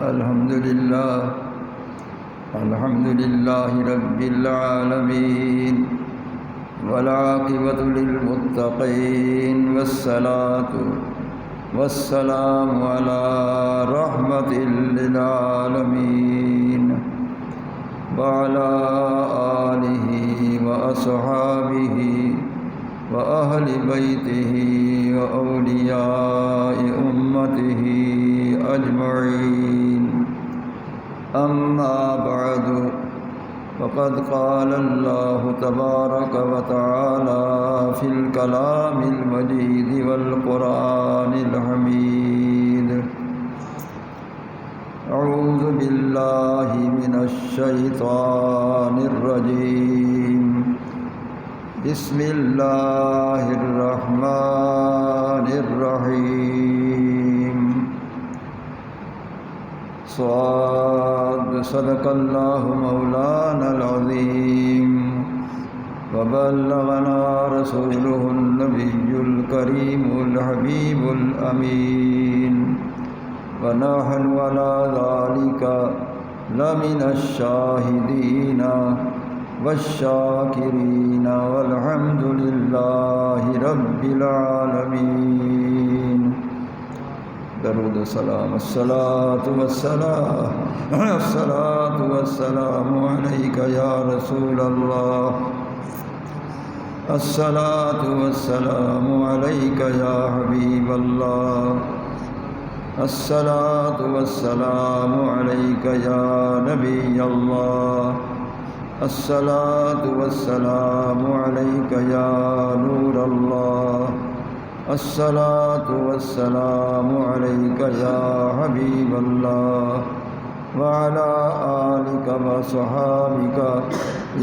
الحمد لله رب العالمين والعاقبة للمتقين والصلاة والسلام على رحمة للعالمين وعلى آله وأصحابه وأهل بيته وأولياء أمته أجمعين أما بعد فقد قال الله تبارك وتعالى في الكلام المجيد والقرآن الحميد أعوذ بالله من الشيطان الرجيم بسم الله الرحمن الرحيم صدق الله مولانا العظيم وبلغنا رسوله النبي الكريم الحبيب الأمين ونحن على ذلك لمن الشاهدين والشاكرين والحمد لله رب العالمين. درود السلام الصلاة والسلام عليك يا رسول الله. الصلاة والسلام عليك يا حبيب الله. الصلاة والسلام عليك يا نبي الله. الصلاة والسلام عليك يا نور الله. الصلاة والسلام عليك يا حبيب الله وعلى آلك وصحابك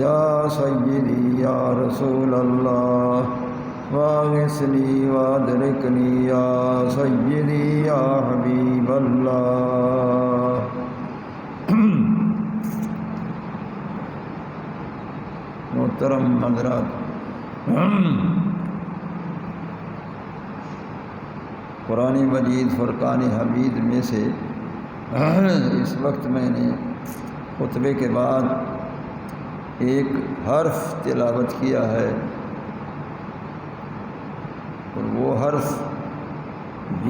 يا سيدي يا رسول الله. واغثني وادركني يا سيدي يا حبيب الله. محترم حضرات، قرآن مجید فرقان حمید میں سے اس وقت میں نے خطبے کے بعد ایک حرف تلاوت کیا ہے، اور وہ حرف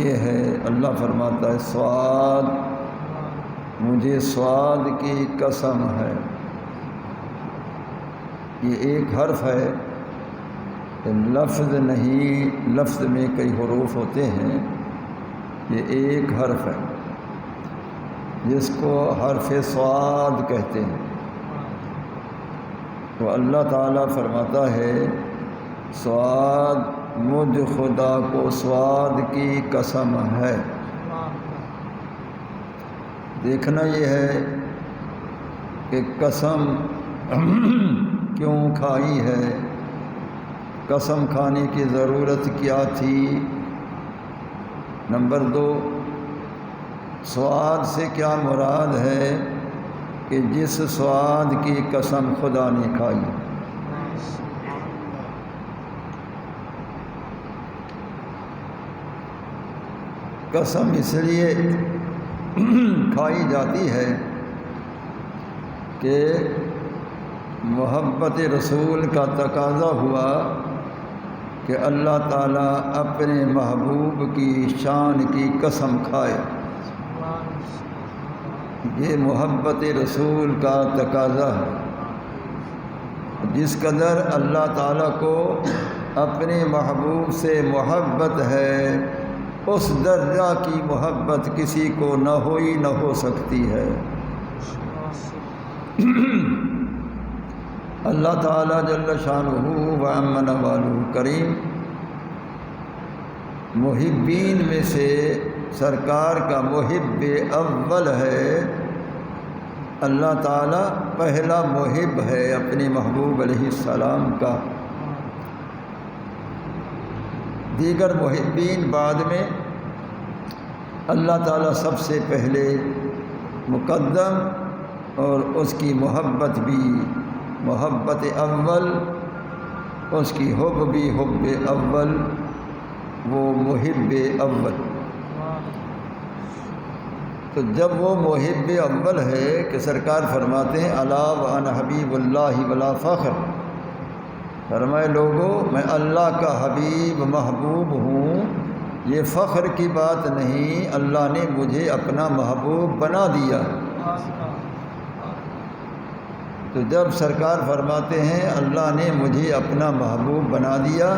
یہ ہے، اللہ فرماتا ہے صاد، مجھے صاد کی قسم ہے. یہ ایک حرف ہے، لفظ نہیں، لفظ میں کئی حروف ہوتے ہیں. یہ ایک حرف ہے جس کو حرف صاد کہتے ہیں. تو اللہ تعالیٰ فرماتا ہے صاد، مجھ خدا کو صاد کی قسم ہے. دیکھنا یہ ہے کہ قسم کیوں کھائی ہے، قسم کھانے کی ضرورت کیا تھی. نمبر 2، سواد سے کیا مراد ہے کہ جس سواد کی قسم خدا نے کھائی. قسم اس لیے کھائی جاتی ہے کہ محبت رسول کا تقاضا ہوا کہ اللہ تعالیٰ اپنے محبوب کی شان کی قسم کھائے. یہ محبت رسول کا تقاضا ہے. جس قدر اللہ تعالیٰ کو اپنے محبوب سے محبت ہے، اس درجہ کی محبت کسی کو نہ ہوئی نہ ہو سکتی ہے. اللہ تعالیٰ جل شانہ و عم نوالہ کریم محبین میں سے سرکار کا محب اول ہے. اللہ تعالیٰ پہلا محب ہے اپنے محبوب علیہ السلام کا. دیگر محبین بعد میں، اللہ تعالیٰ سب سے پہلے مقدم، اور اس کی محبت بھی محبت اول، اس کی حب بھی حب اول، وہ محب اول. تو جب وہ محب اول ہے کہ سرکار فرماتے ہیں الا وانا حبیب اللہ ولا فخر، فرمائے لوگوں میں اللہ کا حبیب محبوب ہوں، یہ فخر کی بات نہیں، اللہ نے مجھے اپنا محبوب بنا دیا۔ تو جب سرکار فرماتے ہیں اللہ نے مجھے اپنا محبوب بنا دیا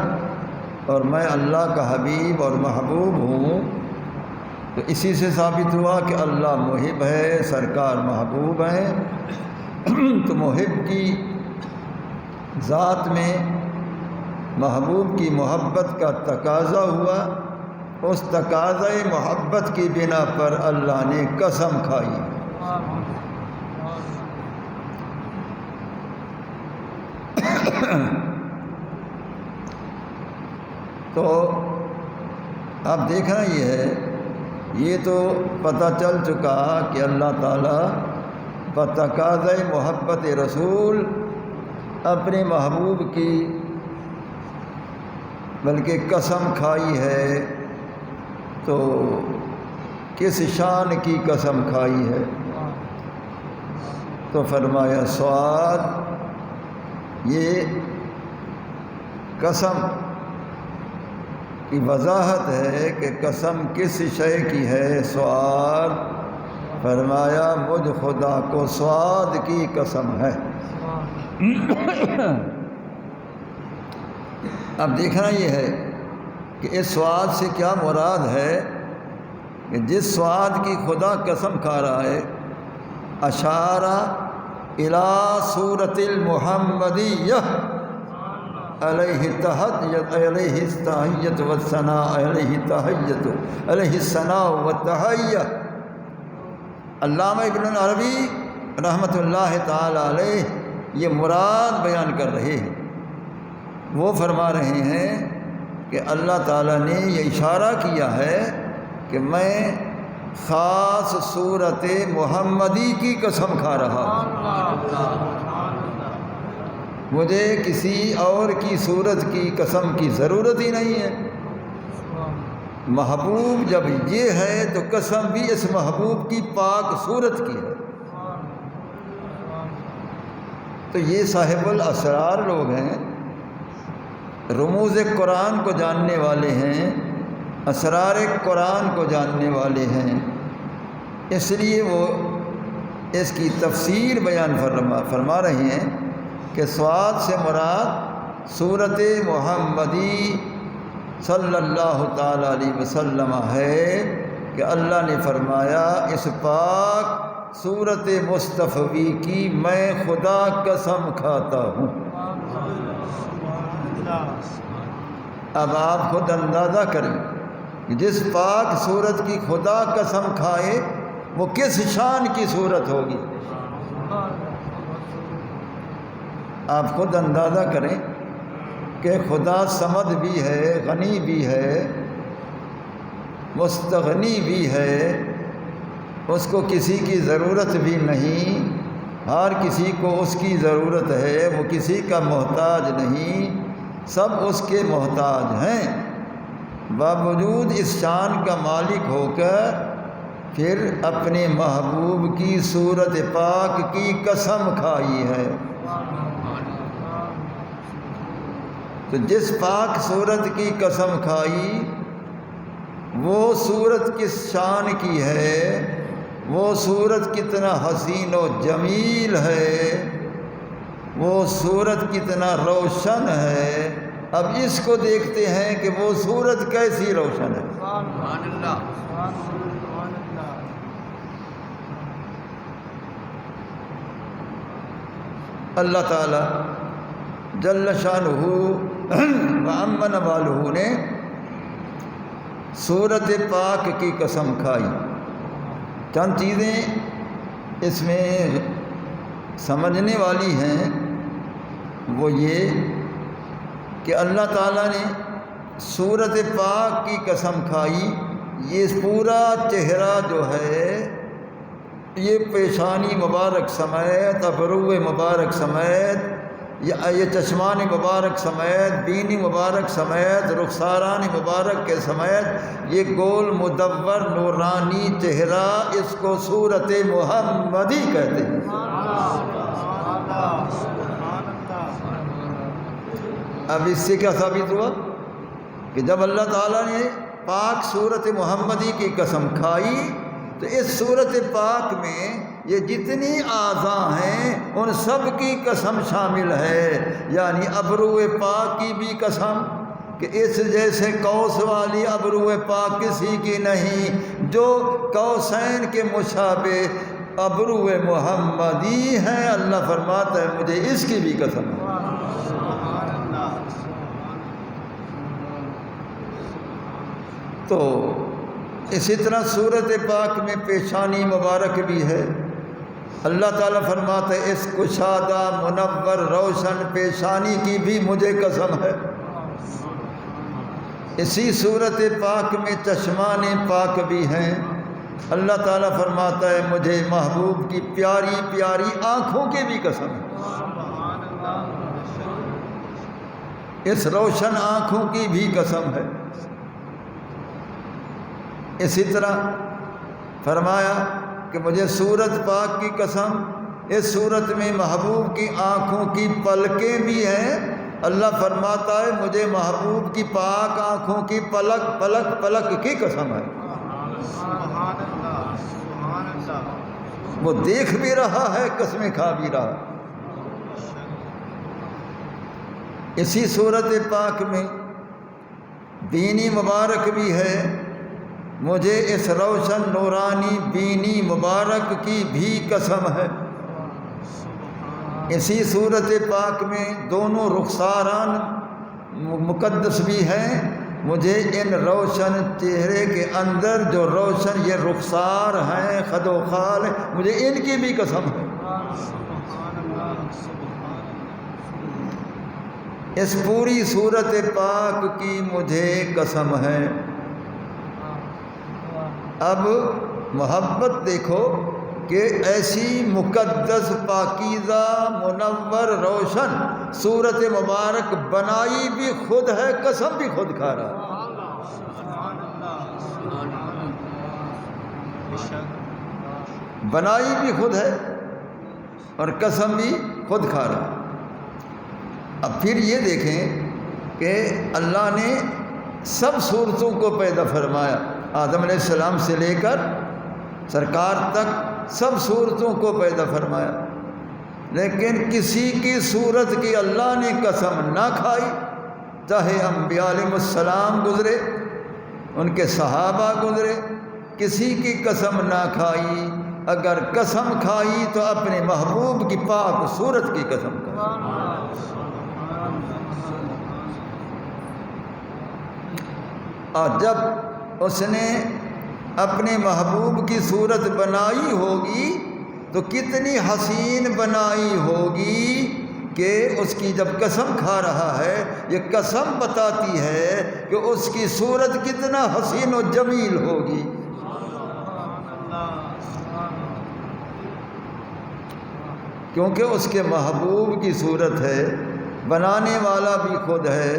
اور میں اللہ کا حبیب اور محبوب ہوں، تو اسی سے ثابت ہوا کہ اللہ محب ہے، سرکار محبوب ہیں۔ تو محب کی ذات میں محبوب کی محبت کا تقاضا ہوا، اس تقاضۂ محبت کی بنا پر اللہ نے قسم کھائی۔ تو اب دیکھنا یہ ہے، یہ تو پتہ چل چکا کہ اللہ تعالیٰ بتقاضۂ محبت رسول اپنے محبوب کی بلکہ قسم کھائی ہے، تو کس شان کی قسم کھائی ہے؟ تو فرمایا سواد، یہ قسم کی وضاحت ہے کہ قسم کس شے کی ہے؟ سواد، فرمایا مجھ خدا کو سواد کی قسم ہے۔ اب دیکھنا یہ ہے کہ اس سواد سے کیا مراد ہے کہ جس سواد کی خدا قسم کھا رہا ہے، اشارہ الی صورت المحمدیہ علیہ تحیت علیہ التحیت والثناء علیہ تحیت علیہ الثناء والتحیہ۔ علامہ ابن العربی رحمۃ اللہ تعالی علیہ یہ مراد بیان کر رہے ہیں، وہ فرما رہے ہیں کہ اللہ تعالیٰ نے یہ اشارہ کیا ہے کہ میں خاص صورت محمدی کی قسم کھا رہا ہوں، مجھے کسی اور کی صورت کی قسم کی ضرورت ہی نہیں ہے۔ محبوب جب یہ ہے تو قسم بھی اس محبوب کی پاک صورت کی ہے۔ تو یہ صاحب الاسرار لوگ ہیں، رموز قرآن کو جاننے والے ہیں، اسرار قرآن کو جاننے والے ہیں، اس لیے وہ اس کی تفسیر بیان فرما رہے ہیں کہ سواد سے مراد صورت محمدی صلی اللہ تعالیٰ علیہ وسلم ہے کہ اللہ نے فرمایا اس پاک صورت مصطفی کی میں خدا قسم کھاتا ہوں۔ اب آپ خود اندازہ کریں کہ جس پاک صورت کی خدا قسم کھائے وہ کس شان کی صورت ہوگی؟ آپ خود اندازہ کریں کہ خدا صمد بھی ہے، غنی بھی ہے، مستغنی بھی ہے، اس کو کسی کی ضرورت بھی نہیں، ہر کسی کو اس کی ضرورت ہے، وہ کسی کا محتاج نہیں، سب اس کے محتاج ہیں، باوجود اس شان کا مالک ہو کر پھر اپنے محبوب کی صورت پاک کی قسم کھائی ہے۔ تو جس پاک صورت کی قسم کھائی وہ صورت کس شان کی ہے، وہ صورت کتنا حسین و جمیل ہے، وہ صورت کتنا روشن ہے۔ اب اس کو دیکھتے ہیں کہ وہ صورت کیسی روشن ہے۔ اللہ تعالیٰ جل شانہ وعم نوالہ نے صورت پاک کی قسم کھائی۔ چند چیزیں اس میں سمجھنے والی ہیں، وہ یہ کہ اللہ تعالیٰ نے صورت پاک کی قسم کھائی، یہ پورا چہرہ جو ہے یہ پیشانی مبارک سمیت، ابرو مبارک سمیت یہ چشمان مبارک سمیت، بینی مبارک سمیت، رخساران مبارک کے سمیت یہ گول مدور نورانی چہرہ، اس کو صورت محمدی کہتے ہیں۔ اب اس سے کیا ثابت ہوا کہ جب اللہ تعالیٰ نے پاک صورت محمدی کی قسم کھائی تو اس صورت پاک میں یہ جتنی اعضاء ہیں ان سب کی قسم شامل ہے، یعنی ابرو پاک کی بھی قسم کہ اس جیسے قوس والی ابرو پاک کسی کی نہیں، جو قوسین کے مشابہ ابرو محمدی ہیں، اللہ فرماتا ہے مجھے اس کی بھی قسم ہے۔ تو اسی طرح صورت پاک میں پیشانی مبارک بھی ہے، اللہ تعالیٰ فرماتا ہے اس کشادہ منور روشن پیشانی کی بھی مجھے قسم ہے۔ اسی صورت پاک میں چشمان پاک بھی ہیں، اللہ تعالیٰ فرماتا ہے مجھے محبوب کی پیاری پیاری آنکھوں کی بھی قسم ہے، اس روشن آنکھوں کی بھی قسم ہے۔ اسی طرح فرمایا کہ مجھے صورت پاک کی قسم، اس صورت میں محبوب کی آنکھوں کی پلکیں بھی ہیں، اللہ فرماتا ہے مجھے محبوب کی پاک آنکھوں کی پلک پلک پلک کی قسم ہے۔ وہ دیکھ بھی رہا ہے، قسمیں کھا بھی رہا۔ اسی صورت پاک میں بینی مبارک بھی ہے، مجھے اس روشن نورانی بینی مبارک کی بھی قسم ہے۔ اسی صورت پاک میں دونوں رخساران مقدس بھی ہیں، مجھے ان روشن چہرے کے اندر جو روشن یہ رخسار ہیں خد و خال، مجھے ان کی بھی قسم ہے۔ اس پوری صورت پاک کی مجھے قسم ہے۔ اب محبت دیکھو کہ ایسی مقدس پاکیزہ منور روشن صورت مبارک بنائی بھی خود ہے، قسم بھی خود کھا رہا، بنائی بھی خود ہے اور قسم بھی خود کھا رہا۔ اب پھر یہ دیکھیں کہ اللہ نے سب صورتوں کو پیدا فرمایا، آدم علیہ السلام سے لے کر سرکار تک سب صورتوں کو پیدا فرمایا، لیکن کسی کی صورت کی اللہ نے قسم نہ کھائی، چاہے انبیاء علیہ السلام گزرے، ان کے صحابہ گزرے، کسی کی قسم نہ کھائی۔ اگر قسم کھائی تو اپنے محبوب کی پاک صورت کی قسم کھائی۔ اور جب اس نے اپنے محبوب کی صورت بنائی ہوگی تو کتنی حسین بنائی ہوگی کہ اس کی جب قسم کھا رہا ہے، یہ قسم بتاتی ہے کہ اس کی صورت کتنا حسین و جمیل ہوگی۔ کیونکہ اس کے محبوب کی صورت ہے، بنانے والا بھی خود ہے،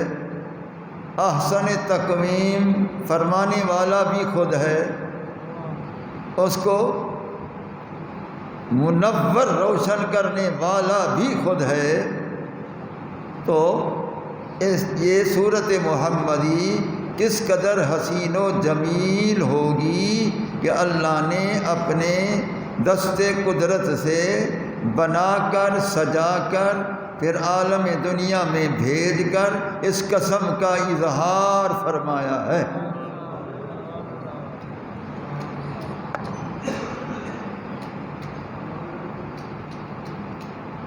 احسن تقویم فرمانے والا بھی خود ہے، اس کو منور روشن کرنے والا بھی خود ہے۔ تو یہ صورت محمدی کس قدر حسین و جمیل ہوگی کہ اللہ نے اپنے دست قدرت سے بنا کر سجا کر پھر عالم دنیا میں بھیج کر اس قسم کا اظہار فرمایا ہے۔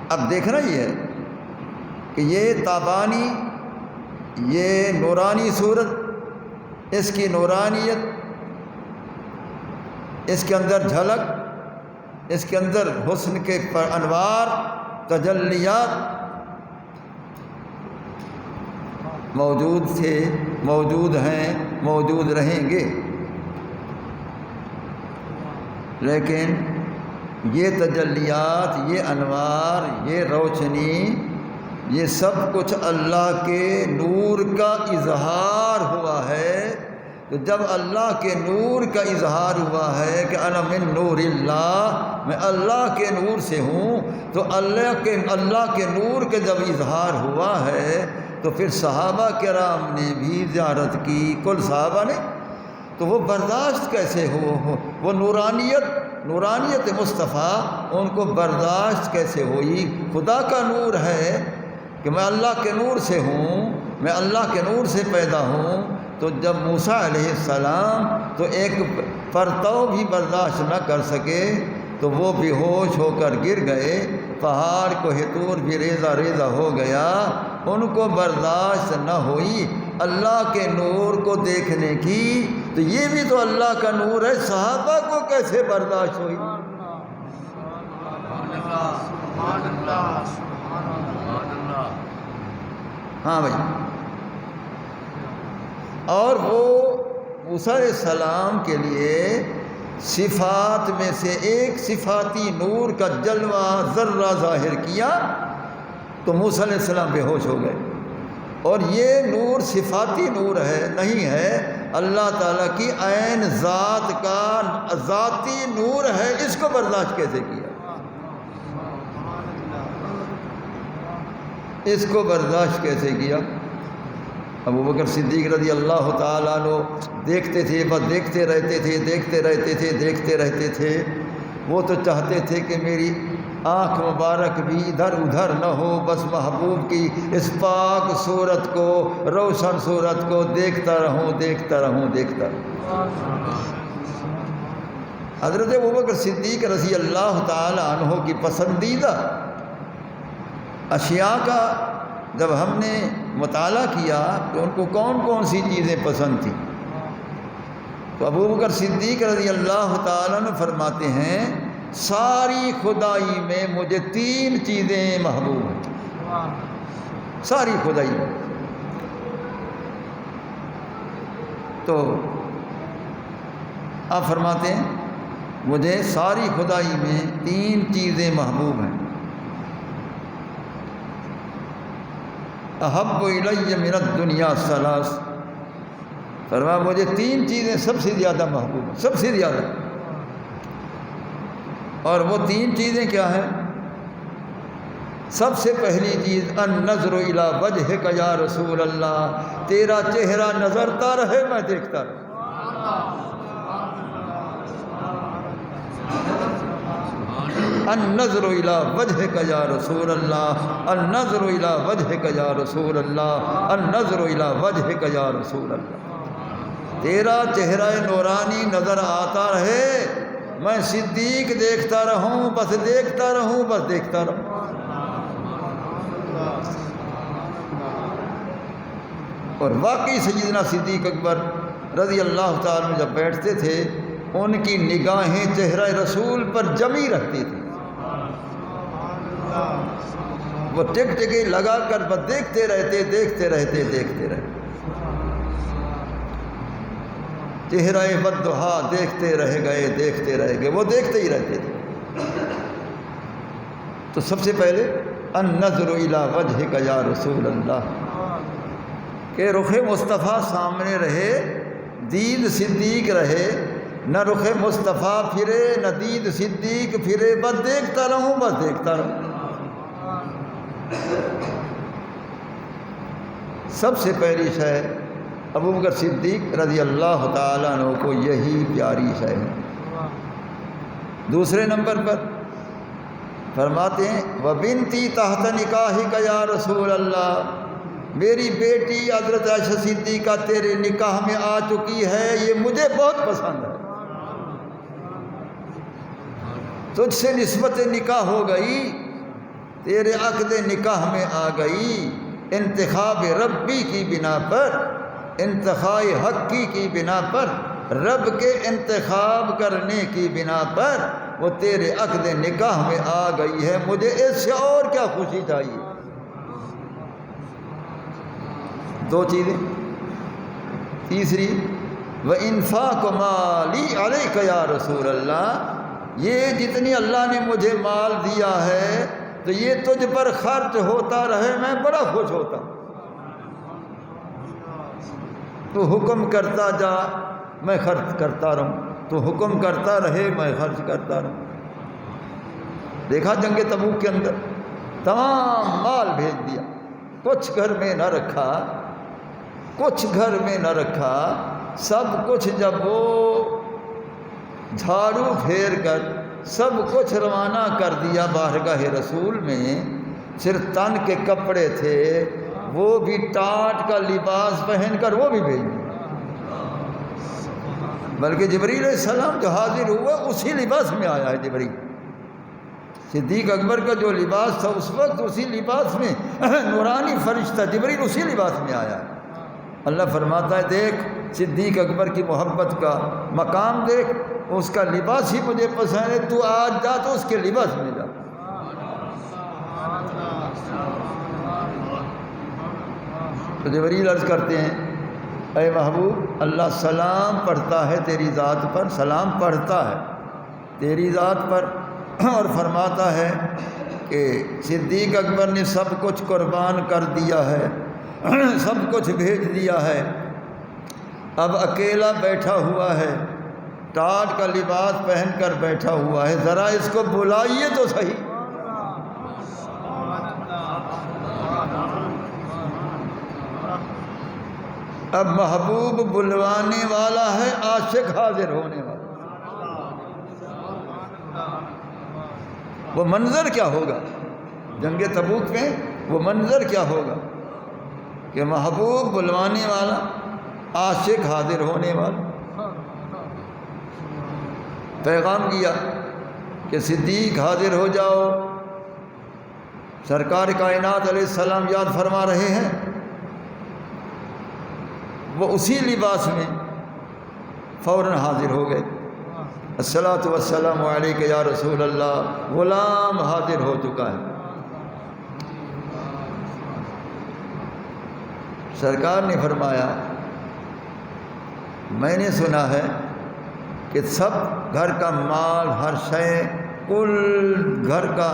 اب دیکھنا یہ ہے کہ یہ تابانی، یہ نورانی صورت، اس کی نورانیت، اس کے اندر جھلک، اس کے اندر حسن کے انوار تجلیات موجود تھے، موجود ہیں، موجود رہیں گے، لیکن یہ تجلیات، یہ انوار، یہ روشنی یہ سب کچھ اللہ کے نور کا اظہار ہوا ہے۔ تو جب اللہ کے نور کا اظہار ہوا ہے کہ انا من نور اللہ، میں اللہ کے نور سے ہوں، تو اللہ کے نور کا جب اظہار ہوا ہے تو پھر صحابہ کرام نے بھی زیارت کی، کل صحابہ نے، تو وہ برداشت کیسے ہو وہ نورانیت مصطفیٰ ان کو برداشت کیسے ہوئی؟ خدا کا نور ہے کہ میں اللہ کے نور سے ہوں، میں اللہ کے نور سے پیدا ہوں۔ تو جب موسیٰ علیہ السلام تو ایک پرتو بھی برداشت نہ کر سکے تو وہ بے ہوش ہو کر گر گئے، پہاڑ کوہ طور بھی ریزہ ریزہ ہو گیا، ان کو برداشت نہ ہوئی اللہ کے نور کو دیکھنے کی۔ تو یہ بھی تو اللہ کا نور ہے، صحابہ کو کیسے برداشت ہوئی؟ ہاں بھائی، اور وہ موسیٰ علیہ السلام کے لیے صفات میں سے ایک صفاتی نور کا جلوہ ذرہ ظاہر کیا تو موسیٰ علیہ السلام بے ہوش ہو گئے۔ اور یہ نور صفاتی نور ہے، نہیں ہے اللہ تعالیٰ کی عین ذات کا ذاتی نور ہے، اس کو برداشت کیسے کیا؟ اس کو برداشت کیسے کیا؟ ابو بکر صدیق رضی اللہ تعالیٰ عنہ دیکھتے تھے، بس دیکھتے رہتے تھے۔ وہ تو چاہتے تھے کہ میری آنکھ مبارک بھی ادھر ادھر نہ ہو، بس محبوب کی اس پاک صورت کو، روشن صورت کو دیکھتا رہوں۔ حضرت ابو بکر صدیق رضی اللہ تعالیٰ عنہ کی پسندیدہ اشیاء کا جب ہم نے مطالعہ کیا کہ ان کو کون کون سی چیزیں پسند تھیں، تو ابو بکر صدیق رضی اللہ تعالیٰ عنہ فرماتے ہیں ساری خدائی میں مجھے 3 چیزیں محبوب ہیں، ساری خدائی میں۔ تو آپ فرماتے ہیں مجھے ساری خدائی میں 3 چیزیں محبوب ہیں۔ احب الی من الدنیا ثلاث، فرمایا مجھے 3 چیزیں سب سے زیادہ محبوب ہیں، سب سے زیادہ۔ اور وہ 3 چیزیں کیا ہیں؟ سب سے پہلی چیز النظر الی وجہک یا رسول اللہ، تیرا چہرہ نظرتا رہے، میں دیکھتا رہوں۔ النظر الی وجہک یا رسول اللہ، النظر الی وجہک یا رسول اللہ، النظر الی وجہک یا رسول اللہ، تیرا چہرہ نورانی نظر آتا رہے، میں صدیق دیکھتا رہوں، بس دیکھتا رہوں۔ اور واقعی سیدنا صدیق اکبر رضی اللہ تعالیٰ عنہ جب بیٹھتے تھے ان کی نگاہیں چہرہ رسول پر جمی رہتی تھی، وہ ٹکٹکی لگا کر بس دیکھتے رہتے۔ چہرہ بددحا دیکھتے رہ گئے، وہ دیکھتے ہی رہتے تھے۔ تو سب سے پہلے النظر الی وجہک یا رسول اللہ، کہ رخ مصطفیٰ سامنے رہے، دید صدیق رہے، نہ رخ مصطفیٰ پھرے نہ دید صدیق پھرے، بس دیکھتا رہوں۔ سب سے پہلی شے ابو بکر صدیق رضی اللہ تعالیٰ عنہ کو یہی پیاری شے ہے۔ دوسرے نمبر پر فرماتے ہیں وبنتی تحت نکاحک یا رسول اللہ، میری بیٹی حضرت عائشہ صدیقہ تیرے نکاح میں آ چکی ہے، یہ مجھے بہت پسند ہے، تجھ سے نسبت نکاح ہو گئی، تیرے عقد نکاح میں آ گئی، انتخاب ربی کی بنا پر، انتخاب حقی کی بنا پر، رب کے انتخاب کرنے کی بنا پر وہ تیرے عقد نکاح میں آ گئی ہے، مجھے اس سے اور کیا خوشی چاہیے؟ 2 چیزیں۔ تیسری وَإِنفَاقُ مَالِي عَلَيْكَ یا رسول اللہ، یہ جتنی اللہ نے مجھے مال دیا ہے تو یہ تجھ پر خرچ ہوتا رہے میں بڑا خوش ہوتا ہوں۔ تو حکم کرتا جا میں خرچ کرتا رہوں، تو حکم کرتا رہے میں خرچ کرتا رہوں۔ دیکھا جنگ تبوک کے اندر تمام مال بھیج دیا، کچھ گھر میں نہ رکھا، کچھ گھر میں نہ رکھا، سب کچھ جب وہ جھاڑو پھیر کر سب کچھ روانہ کر دیا بارگاہ رسول میں، صرف تن کے کپڑے تھے، وہ بھی ٹاٹ کا لباس پہن کر وہ بھی بھیج دیا۔ بلکہ جبریل علیہ السلام جو حاضر ہوا اسی لباس میں آیا ہے جبریل۔ صدیق اکبر کا جو لباس تھا اس وقت اسی لباس میں نورانی فرشتہ جبریل اسی لباس میں آیا ہے۔ اللہ فرماتا ہے دیکھ صدیق اکبر کی محبت کا مقام دیکھ، اس کا لباس ہی مجھے پسند ہے، تو آج جا تو اس کے لباس میں جا۔ تو جبریل عرض کرتے ہیں اے محبوب اللہ سلام پڑھتا ہے تیری ذات پر، سلام پڑھتا ہے تیری ذات پر، اور فرماتا ہے کہ صدیق اکبر نے سب کچھ قربان کر دیا ہے، سب کچھ بھیج دیا ہے، اب اکیلا بیٹھا ہوا ہے، ٹاٹ کا لباس پہن کر بیٹھا ہوا ہے، ذرا اس کو بلائیے تو صحیح۔ اب محبوب بلوانے والا ہے، عاشق حاضر ہونے والا۔ وہ منظر کیا ہوگا جنگ تبوک میں، وہ منظر کیا ہوگا کہ محبوب بلوانے والا، عاشق حاضر ہونے والا۔ پیغام کیا کہ صدیق حاضر ہو جاؤ، سرکار کائنات علیہ السلام یاد فرما رہے ہیں، وہ اسی لباس میں فوراً حاضر ہو گئے۔ الصلاۃ والسلام علیک یا رسول اللہ، غلام حاضر ہو چکا ہے۔ سرکار نے فرمایا میں نے سنا ہے کہ سب گھر کا مال، ہر شے، کل گھر کا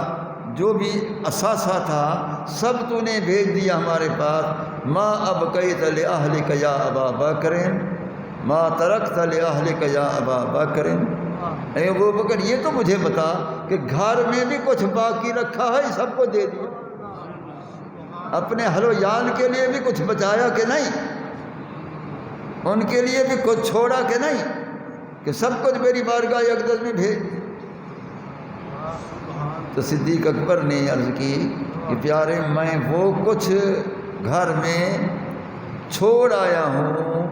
جو بھی اثاثہ تھا سب تو نے بھیج دیا ہمارے پاس۔ ما ابقیت لأہلک یا ابا بکر، ما ترکت لأہلک یا ابا بکر۔ اے ابو بکر یہ تو مجھے بتا کہ گھر میں بھی کچھ باقی رکھا ہے، سب کو دے دیا، اپنے اہل و عیال کے لیے بھی کچھ بچایا کہ نہیں، ان کے لیے بھی کچھ چھوڑا کہ نہیں، کہ سب کچھ میری بارگاہ اقدس میں بھیج۔ تو صدیق اکبر نے عرض کی کہ پیارے میں وہ کچھ گھر میں چھوڑ آیا ہوں،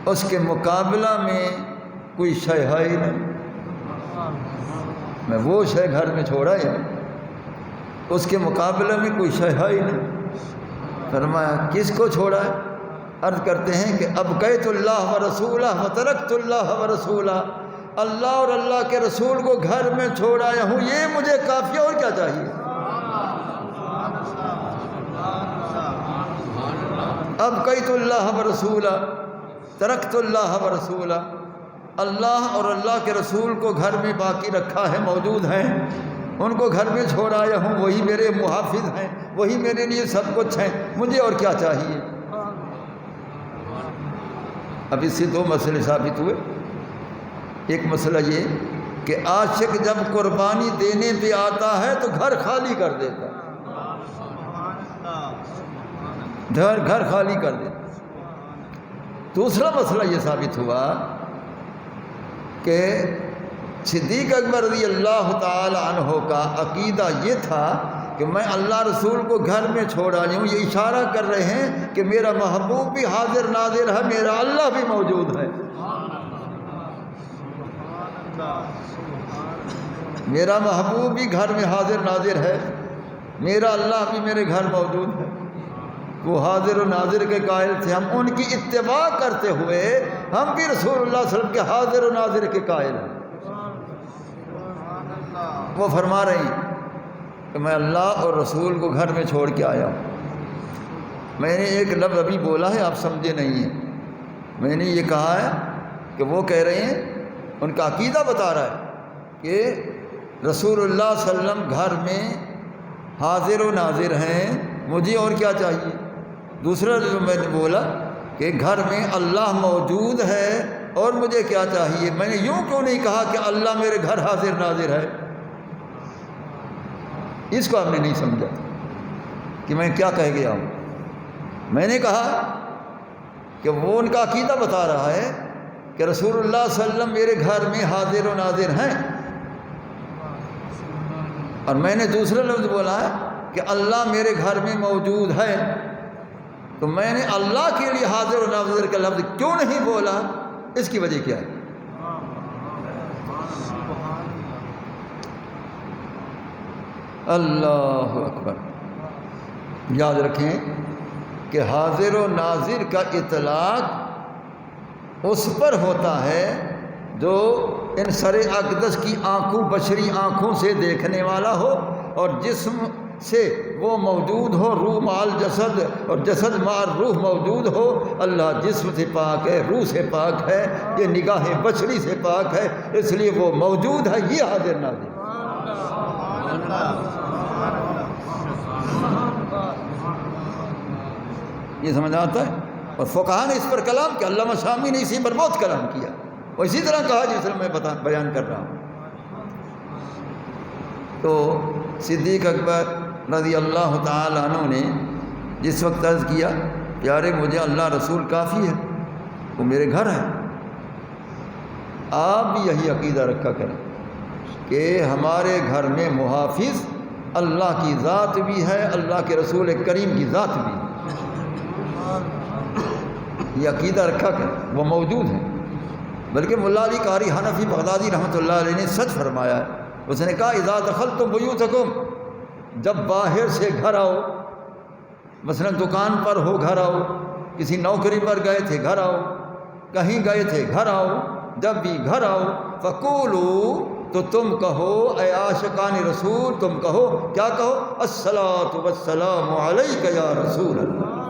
اس کے مقابلہ میں کوئی شے ہے ہی نہیں، میں وہ شے گھر میں چھوڑا ہے اس کے مقابلے میں کوئی شے ہے ہی نہیں۔ فرمایا کس کو چھوڑا ہے؟ عرض کرتے ہیں کہ ابقیت اللہ و رسولہ و ترکت اللہ و رسولہ، اللہ اور اللہ کے رسول کو گھر میں چھوڑ آیا ہوں، یہ مجھے کافی، اور کیا چاہیے۔ ابقیت اللہ و رسولہ ترکت اللہ و رسولہ، اللہ اور اللہ کے رسول کو گھر میں باقی رکھا ہے، موجود ہیں، ان کو گھر میں چھوڑ آیا ہوں، وہی میرے محافظ ہیں، وہی میرے لیے سب کچھ ہیں، مجھے اور کیا چاہیے۔ اب اس سے دو مسئلے ثابت ہوئے۔ ایک مسئلہ یہ کہ عاشق جب قربانی دینے پہ آتا ہے تو گھر خالی کر دیتا ہے، گھر خالی کر دیتا۔ دوسرا مسئلہ یہ ثابت ہوا کہ صدیق اکبر رضی اللہ تعالی عنہ کا عقیدہ یہ تھا کہ میں اللہ رسول کو گھر میں چھوڑ آیا ہوں، یہ اشارہ کر رہے ہیں کہ میرا محبوب بھی حاضر ناظر ہے، میرا اللہ بھی موجود ہے، میرا محبوب بھی گھر میں حاضر ناظر ہے، میرا اللہ بھی میرے گھر موجود ہے۔ وہ حاضر و ناظر کے قائل تھے، ہم ان کی اتباع کرتے ہوئے ہم بھی رسول اللہ صلی اللہ علیہ وسلم کے حاضر و ناظر کے قائل ہیں۔ وہ فرما رہی کہ میں اللہ اور رسول کو گھر میں چھوڑ کے آیا ہوں۔ میں نے ایک لفظ ابھی بولا ہے، آپ سمجھے نہیں ہیں، میں نے یہ کہا ہے کہ وہ کہہ رہے ہیں، ان کا عقیدہ بتا رہا ہے کہ رسول اللہ صلی اللہ علیہ وسلم گھر میں حاضر و ناظر ہیں، مجھے اور کیا چاہیے؟ دوسرا جو میں نے بولا کہ گھر میں اللہ موجود ہے اور مجھے کیا چاہیے؟ میں نے یوں کیوں نہیں کہا کہ اللہ میرے گھر حاضر ناظر ہے؟ اس کو آپ نے نہیں سمجھا کہ میں کیا کہہ گیا ہوں۔ میں نے کہا کہ وہ ان کا عقیدہ بتا رہا ہے کہ رسول اللہ صلی اللہ علیہ وسلم میرے گھر میں حاضر و ناظر ہیں، اور میں نے دوسرا لفظ بولا ہے کہ اللہ میرے گھر میں موجود ہے، تو میں نے اللہ کے لیے حاضر و ناظر کا لفظ کیوں نہیں بولا؟ اس کی وجہ کیا ہے؟ اللہ اکبر۔ یاد رکھیں کہ حاضر و ناظر کا اطلاق اس پر ہوتا ہے جو ان سر اقدس کی آنکھوں، بشری آنکھوں سے دیکھنے والا ہو، اور جسم سے وہ موجود ہو، روح مال جسد اور جسد مال روح موجود ہو۔ اللہ جسم سے پاک ہے، روح سے پاک ہے، یہ نگاہ بشری سے پاک ہے، اس لیے وہ موجود ہے، یہ حاضر ناظر۔ یہ سمجھ آتا ہے؟ اور فقہاء نے اس پر کلام کیا، علامہ شامی نے اسی پر بہت کلام کیا، اور اسی طرح کہا جس طرح میں بیان کر رہا ہوں۔ تو صدیق اکبر رضی اللہ تعالیٰ عنہ نے جس وقت عرض کیا پیارے مجھے اللہ رسول کافی ہے، وہ میرے گھر ہے، آپ بھی یہی عقیدہ رکھا کریں کہ ہمارے گھر میں محافظ اللہ کی ذات بھی ہے، اللہ کے رسول کریم کی ذات بھی ہے، یہ عقیدہ رکھا کریں، وہ موجود ہیں۔ بلکہ ملا علی قاری حنفی بغدادی رحمۃ اللہ علیہ نے سچ فرمایا ہے، اس نے کہا اذا دخلتم بیوتکم، جب باہر سے گھر آؤ، مثلا دکان پر ہو گھر آؤ، کسی نوکری پر گئے تھے گھر آؤ، کہیں گئے تھے گھر آؤ، جب بھی گھر آؤ فقولوا، تو تم کہو اے عاشقان رسول، تم کہو کیا کہو؟ الصلاۃ والسلام علیک یا رسول اللہ،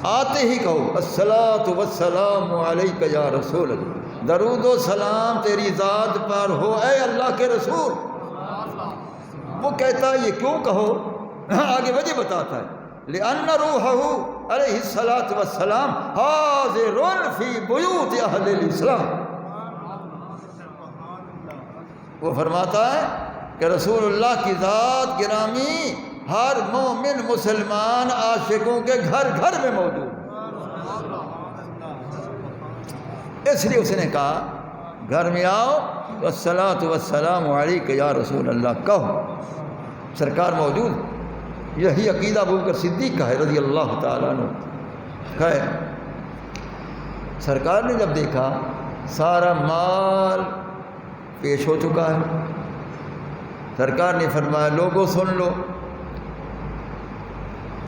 آتے ہی کہو الصلاۃ والسلام علیک یا رسول اللہ، درود و سلام تیری ذات پر ہو اے اللہ کے رسول۔ وہ کہتا ہے یہ کیوں کہو؟ آگے وجہ بتاتا ہے لأن روحہ علیہ الصلاۃ والسلام حاضر فی بیوت اہل الاسلام، وہ فرماتا ہے کہ رسول اللہ کی ذات گرامی ہر مومن مسلمان عاشقوں کے گھر گھر میں موجود، اس لیے اس نے کہا گھر میں آؤ تو الصلاۃ والسلام علیک یا رسول اللہ کہو، سرکار موجود۔ یہی عقیدہ ابو بکر صدیق کا ہے رضی اللہ تعالیٰ عنہ۔ خیر، سرکار نے جب دیکھا سارا مال پیش ہو چکا ہے، سرکار نے فرمایا لوگوں سن لو،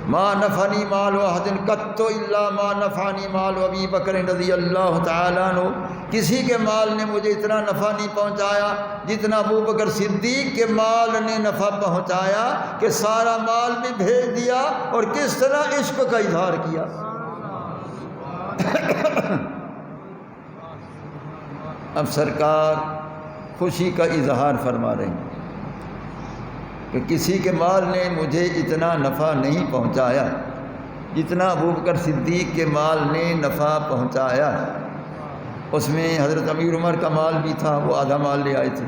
ما نفعنی مال احد قط الا ما نفعنی مال ابی بکر رضی اللہ تعالیٰ عنہ، کسی کے مال نے مجھے اتنا نفع نہیں پہنچایا جتنا ابو بکر صدیق کے مال نے نفع پہنچایا، کہ سارا مال بھی بھیج دیا اور کس طرح عشق کا اظہار کیا۔ اب سرکار خوشی کا اظہار فرما رہے ہیں کہ کسی کے مال نے مجھے اتنا نفع نہیں پہنچایا جتنا ابو بکر صدیق کے مال نے نفع پہنچایا۔ اس میں حضرت امیر عمر کا مال بھی تھا، وہ آدھا مال لے آئے تھے،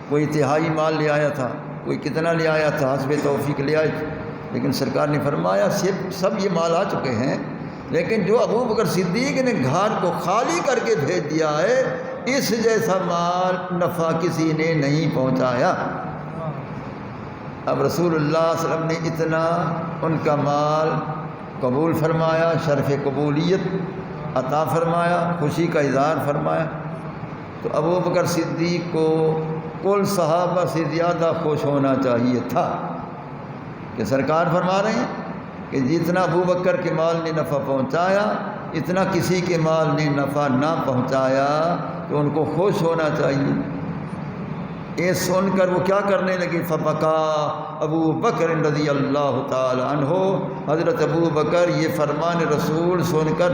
کوئی تہائی مال لے آیا تھا، کوئی کتنا لے آیا تھا، حسب توفیق لے آئے تھے، لیکن سرکار نے فرمایا سب یہ مال آ چکے ہیں، لیکن جو ابو بکر صدیق نے گھر کو خالی کر کے بھیج دیا ہے، اس جیسا مال نفع کسی نے نہیں پہنچایا۔ اب رسول اللہ صلی اللہ علیہ وسلم نے اتنا ان کا مال قبول فرمایا، شرف قبولیت عطا فرمایا، خوشی کا اظہار فرمایا، تو ابو بکر صدیق کو کل صحابہ سے زیادہ خوش ہونا چاہیے تھا کہ سرکار فرما رہے ہیں کہ جتنا ابو بکر کے مال نے نفع پہنچایا اتنا کسی کے مال نے نفع نہ پہنچایا، تو ان کو خوش ہونا چاہیے۔ یہ سن کر وہ کیا کرنے لگے؟ فبکا ابو بکر رضی اللہ تعالی عنہ، حضرت ابو بکر یہ فرمان رسول سن کر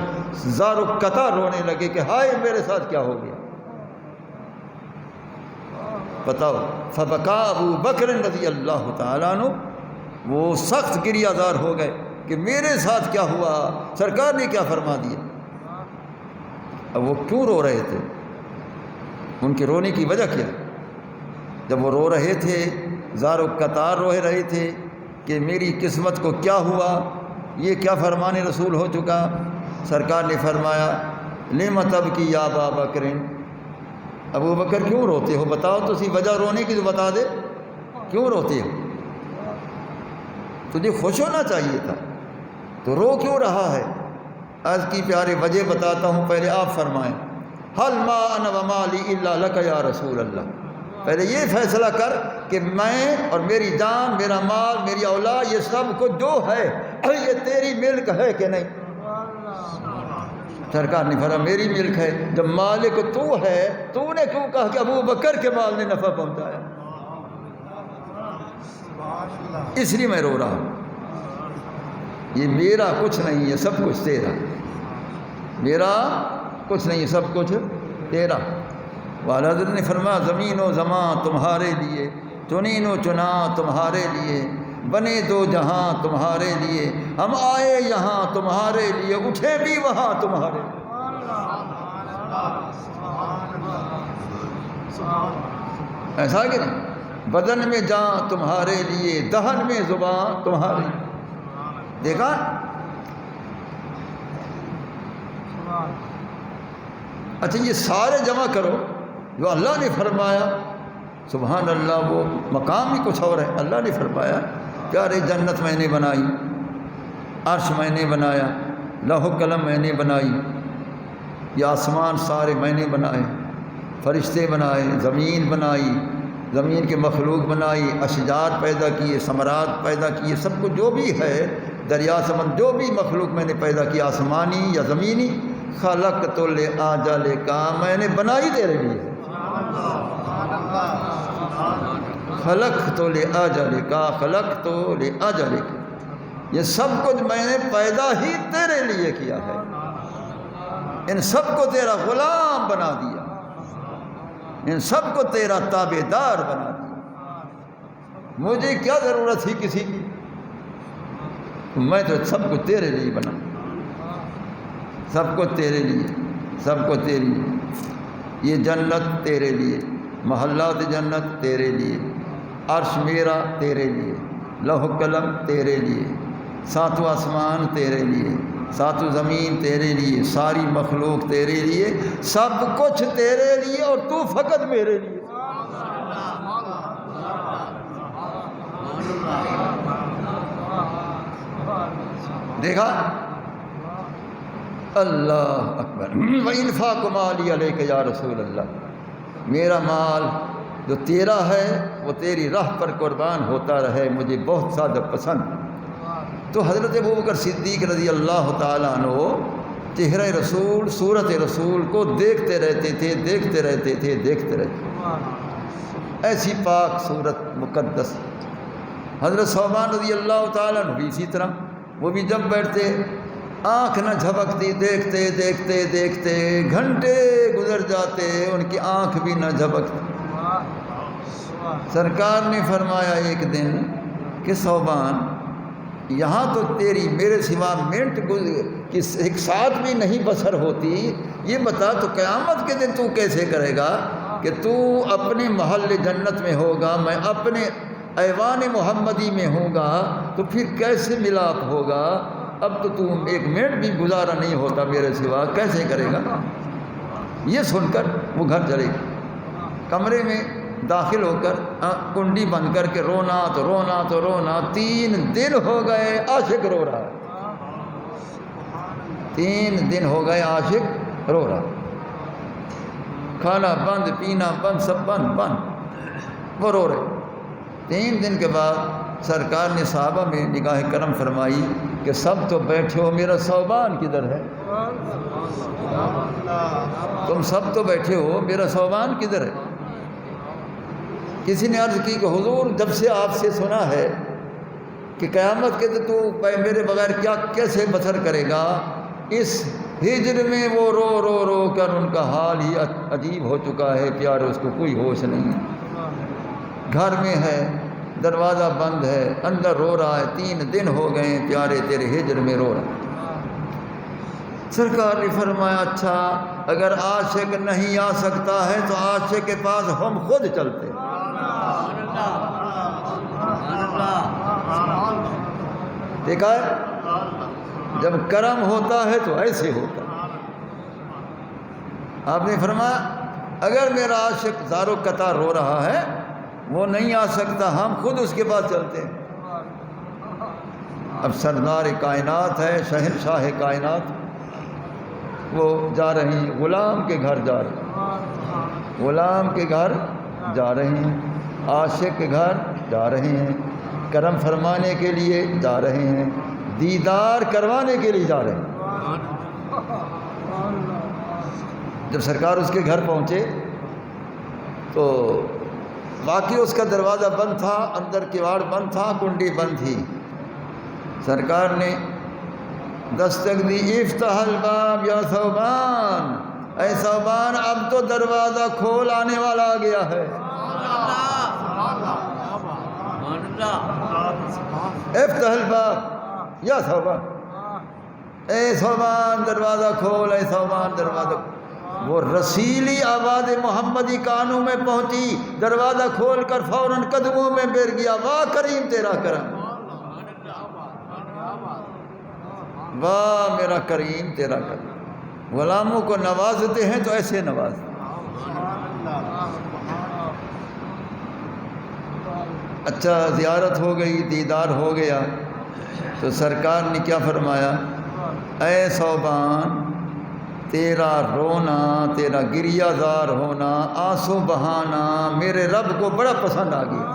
زار و قطع رونے لگے کہ ہائے میرے ساتھ کیا ہو گیا۔ بتاؤ فبکا ابو بکر رضی اللہ تعالیٰ عنہ، وہ سخت گریہ زار ہو گئے کہ میرے ساتھ کیا ہوا، سرکار نے کیا فرما دیا۔ اب وہ کیوں رو رہے تھے، ان کے رونے کی وجہ کیا؟ جب وہ رو رہے تھے زار و قطار رو رہے تھے کہ میری قسمت کو کیا ہوا، یہ کیا فرمان رسول ہو چکا۔ سرکار نے فرمایا لم تبکی یا ابا بکر، ابو بکر کیوں روتے ہو، بتاؤ تو سی وجہ رونے کی تو بتا دے، کیوں روتے ہو، تجھے خوش ہونا چاہیے تھا تو رو کیوں رہا ہے۔ عرض کی پیارے وجہ بتاتا ہوں، پہلے آپ فرمائیں حل ما انا ومالی الا لک یا رسول اللہ، پہلے یہ فیصلہ کر کہ میں اور میری جان، میرا مال، میری اولاد، یہ سب کچھ جو ہے یہ تیری ملک ہے کہ نہیں۔ سرکار نے فرمایا میری ملک ہے، جب مالک تو ہے تو نے کیوں کہا کہ ابو بکر کے مال نے نفع پہنچایا، اس لیے میں رو رہا ہوں۔ یہ میرا کچھ نہیں ہے، سب کچھ تیرا، میرا کچھ نہیں، سب کچھ تیرا۔ والا حضرت نے فرمایا زمین و زمان تمہارے لیے، چنین و چنا تمہارے لیے، بنے دو جہاں تمہارے لیے، ہم آئے یہاں تمہارے لیے، اٹھے بھی وہاں تمہارے لیے۔ ایسا کہ نہیں، بدن میں جان تمہارے لیے، دہن میں زبان تمہارے لیے۔ دیکھا، اچھا یہ سارے جمع کرو جو اللہ نے فرمایا، سبحان اللہ، وہ مقام ہی کچھ اور ہے۔ اللہ نے فرمایا پیارے جنت میں نے بنائی، عرش میں نے بنایا، لوح قلم میں نے بنائی، یہ آسمان سارے میں نے بنائے، فرشتے بنائے، زمین بنائی، زمین کے مخلوق بنائی، اشجار پیدا کیے، ثمرات پیدا کیے، سب کچھ جو بھی ہے، دریا سمندر جو بھی مخلوق میں نے پیدا کیا، آسمانی یا زمینی، خلقت لأجلک، میں نے بنائی تیرے لیے، خلقت لأجلک، خلقت لأجلک، یہ سب کچھ میں نے پیدا ہی تیرے لیے کیا ہے، ان سب کو تیرا غلام بنا دیا، ان سب کو تیرا تابع دار بنا دیا، مجھے کیا ضرورت تھی کسی کی، میں تو سب کو تیرے لیے بنا، سب کو تیرے لیے، سب کو تیرے لیے، یہ جنت تیرے لیے، محلات جنت تیرے لیے، عرش میرا تیرے لیے، لوح قلم تیرے لیے، ساتوں آسمان تیرے لیے، ساتوں زمین تیرے لیے، ساری مخلوق تیرے لیے، سب کچھ تیرے لیے، اور تو فقط میرے لیے۔ دیکھا، اللہ اکبر۔ وَإِنْفَاقُ مَالِي عَلَيْكَ یا رسول اللہ، میرا مال جو تیرا ہے وہ تیری راہ پر قربان ہوتا رہے، مجھے بہت زیادہ پسند۔ تو حضرت ابوبکر صدیق رضی اللہ تعالیٰ عنہ چہرہ رسول، صورت رسول کو دیکھتے رہتے تھے، دیکھتے رہتے تھے، دیکھتے رہتے، ایسی پاک صورت مقدس۔ حضرت ثوبان رضی اللہ تعالیٰ عنہ بھی اسی طرح، وہ بھی جب بیٹھتے آنکھ نہ جھپکتی، دیکھتے دیکھتے دیکھتے گھنٹے گزر جاتے، ان کی آنکھ بھی نہ جھپکتی۔ سرکار نے فرمایا ایک دن کہ ثوبان، یہاں تو تیری میرے سوا منٹ کی ایک ساتھ بھی نہیں بسر ہوتی، یہ بتا تو قیامت کے دن تو کیسے کرے گا کہ تو اپنے محل جنت میں ہوگا، میں اپنے ایوان محمدی میں ہوں گا، تو پھر کیسے ملاپ ہوگا؟ اب تو تم ایک منٹ بھی گزارا نہیں ہوتا میرے سوا، کیسے کرے گا؟ یہ سن کر وہ گھر چلے گئے، کمرے میں داخل ہو کر کنڈی بند کر کے رونا تو رونا تو رونا، 3 دن ہو گئے عاشق رو رہا ہے، 3 دن ہو گئے عاشق رو رہا، کھانا بند، پینا بند، سب بند بند، وہ رو رہے۔ 3 دن کے بعد سرکار نے صحابہ میں نگاہ کرم فرمائی کہ سب تو بیٹھے ہو، میرا ثوبان کدھر ہے؟ تم سب تو بیٹھے ہو، میرا ثوبان کدھر ہے؟ کسی نے عرض کی کہ حضور جب سے آپ سے سنا ہے کہ قیامت کے تو میرے بغیر کیا کیسے بسر کرے گا، اس ہجر میں وہ رو رو رو کر ان کا حال ہی عجیب ہو چکا ہے، پیارے اس کو کوئی ہوش نہیں ہے۔ گھر میں ہے، دروازہ بند ہے، اندر رو رہا ہے، 3 دن ہو گئے ہیں پیارے تیرے ہجر میں رو رہا ہے۔ سرکار نے فرمایا اچھا اگر عاشق نہیں آ سکتا ہے تو عاشق کے پاس ہم خود چلتے ہیں۔ دیکھا ہے جب کرم ہوتا ہے تو ایسے ہوتا ہے۔ آپ نے فرمایا اگر میرا عاشق زارو قطار رو رہا ہے وہ نہیں آ سکتا، ہم خود اس کے پاس چلتے ہیں۔ اب سردار کائنات ہے، شہنشاہ کائنات، وہ جا رہے ہیں، غلام کے گھر جا رہے ہیں، غلام کے گھر جا رہے ہیں، عاشق کے گھر جا رہے ہیں، کرم فرمانے کے لیے جا رہے ہیں، دیدار کروانے کے لیے جا رہے ہیں۔ جب سرکار اس کے گھر پہنچے تو واقعی اس کا دروازہ بند تھا، اندر کواڑ بند تھا، کنڈی بند تھی۔ سرکار نے دستک دی، افتح الباب یا ثوبان، اے ثوبان اب تو دروازہ کھول، آنے والا آ گیا ہے۔ افتح الباب یا ثوبان، اے ثوبان دروازہ کھول، اے ثوبان دروازہ کھول۔ وہ رسیلی آواز محمدی کانوں میں پہنچی، دروازہ کھول کر فوراً قدموں میں گر گیا، واہ کریم تیرا کرم، واہ میرا کریم تیرا کرم۔ غلاموں کو نوازتے ہیں تو ایسے نوازتے ہیں۔ اچھا زیارت ہو گئی، دیدار ہو گیا تو سرکار نے کیا فرمایا، اے ثوبان تیرا رونا، تیرا گریہ زار ہونا، آنسو بہانا میرے رب کو بڑا پسند آ گیا۔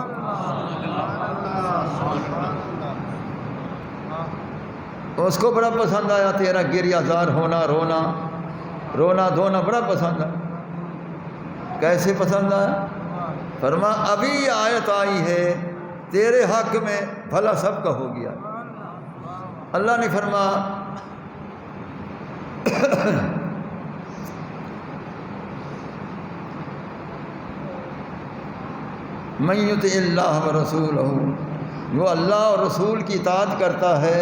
اس کو بڑا پسند آیا، تیرا گریہ زار ہونا، رونا دھونا بڑا پسند آیا۔ کیسے پسند آیا؟ فرما ابھی یہ آیت آئی ہے تیرے حق میں، بھلا سب کا ہو گیا۔ اللہ نے فرما من یطع اللہ ورسولہ، جو اللہ اور رسول کی اطاعت کرتا ہے،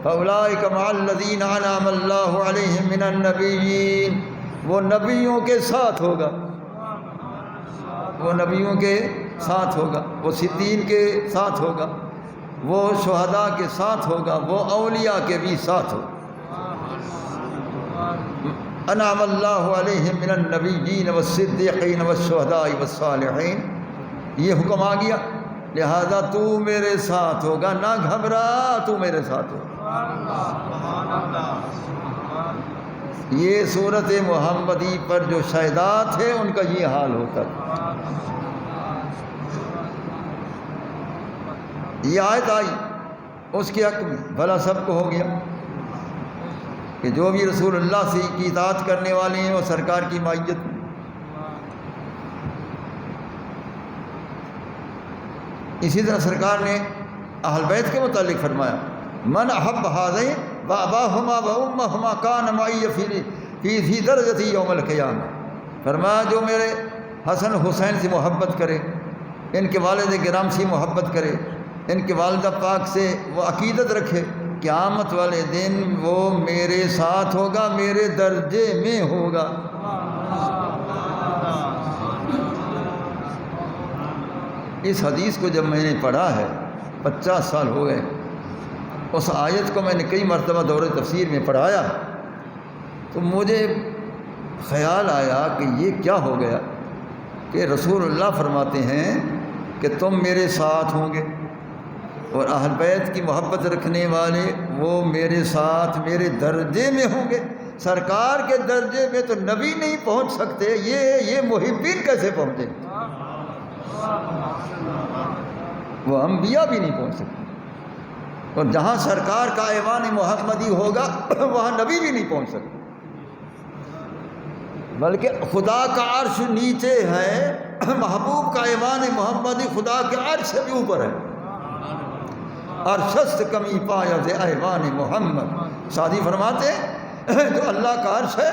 فاولئک مع الذین انعم اللہ علیہم من النبیین، وہ نبیوں کے ساتھ ہوگا، وہ نبیوں کے ساتھ ہوگا، وہ صدیقین کے ساتھ ہوگا، وہ شہداء کے ساتھ ہوگا، وہ اولیاء کے بھی ساتھ ہوگا۔ انعم اللہ علیہم من النبیین والصدیقین والشہداء والصالحین، یہ حکم آ گیا، لہذا تو میرے ساتھ ہوگا، نہ گھبرا، تو میرے ساتھ ہوگا۔ یہ صورت محمدی پر جو شہداء تھے ان کا یہ حال ہوتا تھا۔ یہ آیت آئی اس کے حق میں، بھلا سب کو ہو گیا کہ جو بھی رسول اللہ سے کی اطاعت کرنے والے ہیں وہ سرکار کی معیت میں۔ اسی طرح سرکار نے اہل بیت کے متعلق فرمایا، من احب ہذین واباہما وامہما کان معی فی درجتی یوم القیامہ، فرمایا جو میرے حسن حسین سے محبت کرے، ان کے والد کرام سے محبت کرے، ان کے والدہ پاک سے وہ عقیدت رکھے، قیامت والے دن وہ میرے ساتھ ہوگا، میرے درجے میں ہوگا۔ اس حدیث کو جب میں نے پڑھا ہے، 50 سال ہو گئے، اس آیت کو میں نے کئی مرتبہ دورہ تفسیر میں پڑھایا تو مجھے خیال آیا کہ یہ کیا ہو گیا کہ رسول اللہ فرماتے ہیں کہ تم میرے ساتھ ہوں گے، اور اہل بیت کی محبت رکھنے والے وہ میرے ساتھ میرے درجے میں ہوں گے۔ سرکار کے درجے میں تو نبی نہیں پہنچ سکتے، یہ محبین کیسے پہنچے؟ وہ انبیاء بھی نہیں پہنچ سکتے، اور جہاں سرکار کا ایوان محمدی ہوگا وہاں نبی بھی نہیں پہنچ سکتے، بلکہ خدا کا عرش نیچے ہے، محبوب کا ایوان محمدی خدا کے عرش سے بھی اوپر ہے۔ عرشست کمی پایا سے ایوان محمد، سعدی فرماتے ہیں جو اللہ کا عرش ہے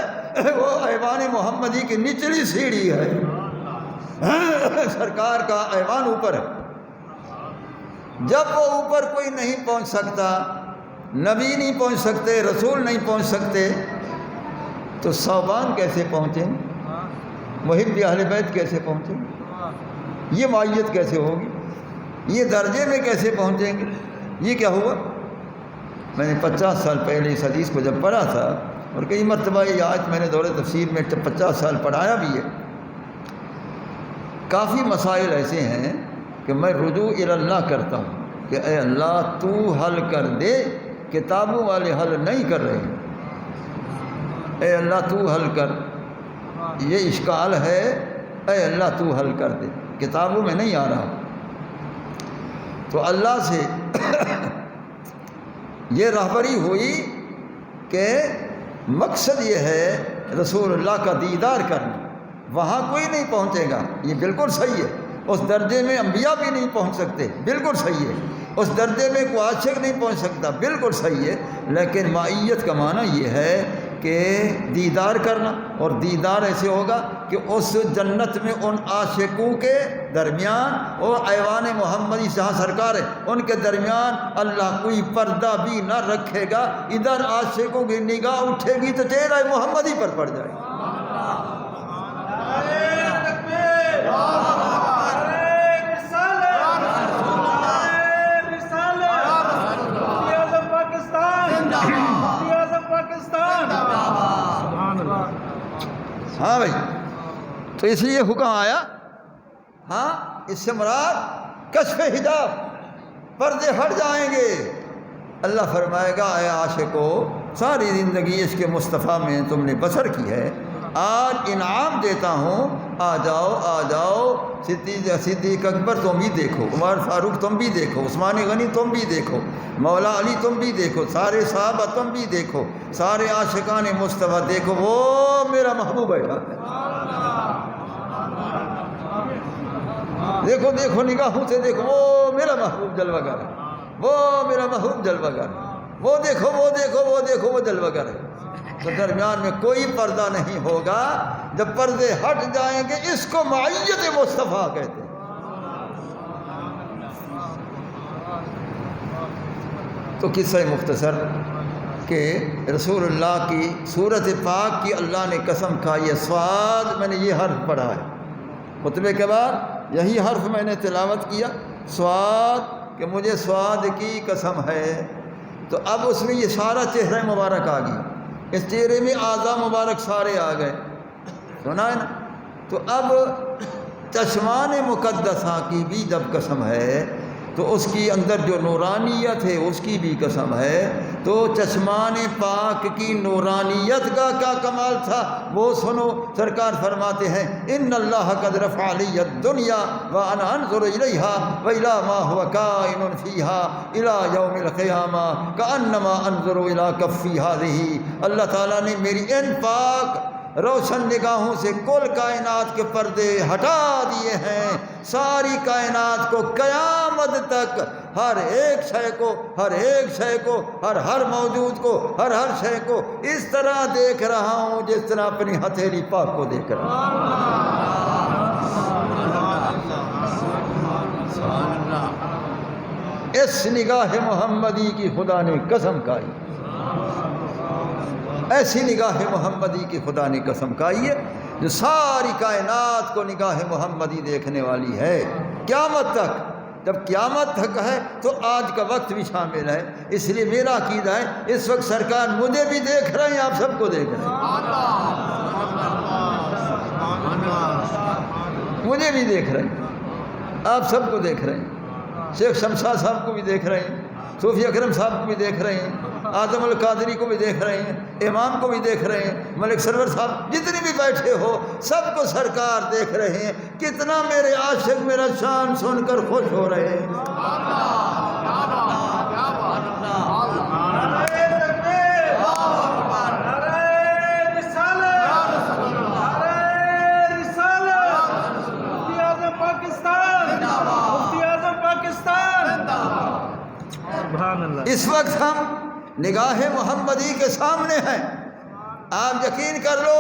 وہ ایوان محمدی کی نچلی سیڑھی ہے۔ سرکار کا ایوان اوپر ہے. جب وہ اوپر کوئی نہیں پہنچ سکتا، نبی نہیں پہنچ سکتے، رسول نہیں پہنچ سکتے، تو صوبان کیسے پہنچیں؟ محب اہل بیت کیسے پہنچیں؟ یہ معیت کیسے ہوگی؟ یہ درجے میں کیسے پہنچیں گے؟ یہ کیا ہوا؟ میں نے 50 سال پہلے اس حدیث کو جب پڑھا تھا، اور کئی مرتبہ یہ آیت میں نے دور تفسیر میں 50 سال پڑھایا بھی ہے. کافی مسائل ایسے ہیں کہ میں رجوع الی اللہ کرتا ہوں کہ اے اللہ تو حل کر دے، کتابوں والے حل نہیں کر رہے. اے اللہ تو حل کر، یہ اشکال ہے، اے اللہ تو حل کر دے، کتابوں میں نہیں آ رہا. تو اللہ سے یہ رہبری ہوئی کہ مقصد یہ ہے رسول اللہ کا دیدار کرنا. وہاں کوئی نہیں پہنچے گا، یہ بالکل صحیح ہے. اس درجے میں انبیاء بھی نہیں پہنچ سکتے، بالکل صحیح ہے. اس درجے میں کوئی عاشق نہیں پہنچ سکتا، بالکل صحیح ہے. لیکن معیت کا معنی یہ ہے کہ دیدار کرنا، اور دیدار ایسے ہوگا کہ اس جنت میں ان عاشقوں کے درمیان اور ایوان محمدی جہاں سرکار ہے ان کے درمیان اللہ کوئی پردہ بھی نہ رکھے گا. ادھر عاشقوں کی نگاہ اٹھے گی تو چہرہ محمدی پر پڑ جائے گا. ہاں بھائی، تو اس لیے حکم آیا. ہاں، اس سے مراد کشف حجاب، پردے ہٹ جائیں گے. اللہ فرمائے گا اے عاشقو، ساری زندگی اس کے مصطفیٰ میں تم نے بسر کی ہے، آج انعام دیتا ہوں، آ جاؤ آ جاؤ. صدیق اکبر تم بھی دیکھو، عمر فاروق تم بھی دیکھو، عثمان غنی تم بھی دیکھو، مولا علی تم بھی دیکھو، سارے صحابہ تم بھی دیکھو، سارے عاشقان مصطفیٰ دیکھو، وہ میرا محبوب بیٹھا ہے. دیکھو دیکھو، نگاہوں سے دیکھو، وہ میرا محبوب جلوہ گر ہے، وہ میرا محبوب جلوہ گر ہے. وہ دیکھو وہ دیکھو وہ دیکھو، وہ جلوہ گر ہے. تو درمیان میں کوئی پردہ نہیں ہوگا. جب پردے ہٹ جائیں گے اس کو معیت مصطفیٰ کہتے ہیں. تو قصہ مختصر کہ رسول اللہ کی سورت پاک کی اللہ نے قسم کھائی ہے. صاد، میں نے یہ حرف پڑھا ہے خطبے کے بعد، یہی حرف میں نے تلاوت کیا، صاد، کہ مجھے صاد کی قسم ہے. تو اب اس میں یہ سارا چہرہ مبارک آ گیا، اس چہرے میں اعضاء مبارک سارے آ گئے، سنا ہے نا. تو اب چشمان مقدسہ کی بھی جب قسم ہے تو اس کی اندر جو نورانیت ہے اس کی بھی قسم ہے. تو چشمان پاک کی نورانیت کا کیا کمال تھا وہ سنو. سرکار فرماتے ہیں ان اللہ قد رفع لی الدنیا وانا انظر الیہا والی ما هو کائن فیہا الی یوم القیامہ کانما انظر الی کفی ہذہ. اللہ تعالیٰ نے میری ان پاک روشن نگاہوں سے کل کائنات کے پردے ہٹا دیے ہیں. ساری کائنات کو قیامت تک ہر ایک شے کو، ہر ایک شے کو، ہر موجود کو، ہر شے کو اس طرح دیکھ رہا ہوں جس طرح اپنی ہتھیلی پاک کو دیکھ رہا ہوں. اس نگاہ محمدی کی خدا نے قسم کھائی، ایسی نگاہ محمدی کی خدا نے قسم کھائی ہے جو ساری کائنات کو نگاہ محمدی دیکھنے والی ہے قیامت تک. جب قیامت تک ہے تو آج کا وقت بھی شامل ہے. اس لیے میرا عقیدہ ہے اس وقت سرکار مجھے بھی دیکھ رہے ہیں، آپ سب کو دیکھ رہے ہیں، مجھے بھی دیکھ رہے ہیں، آپ سب کو دیکھ رہے ہیں. شیخ شمشاد صاحب کو بھی دیکھ رہے ہیں، صوفی اکرم صاحب کو بھی دیکھ رہے ہیں، اعظم القادری کو بھی دیکھ رہے ہیں، امام کو بھی دیکھ رہے ہیں، ملک سرور صاحب جتنے بھی بیٹھے ہو سب کو سرکار دیکھ رہے ہیں. کتنا میرے عاشق میرا شان سن کر خوش ہو رہے ہیں. اس وقت ہم نگاہ محمدی کے سامنے ہیں. آپ یقین کر لو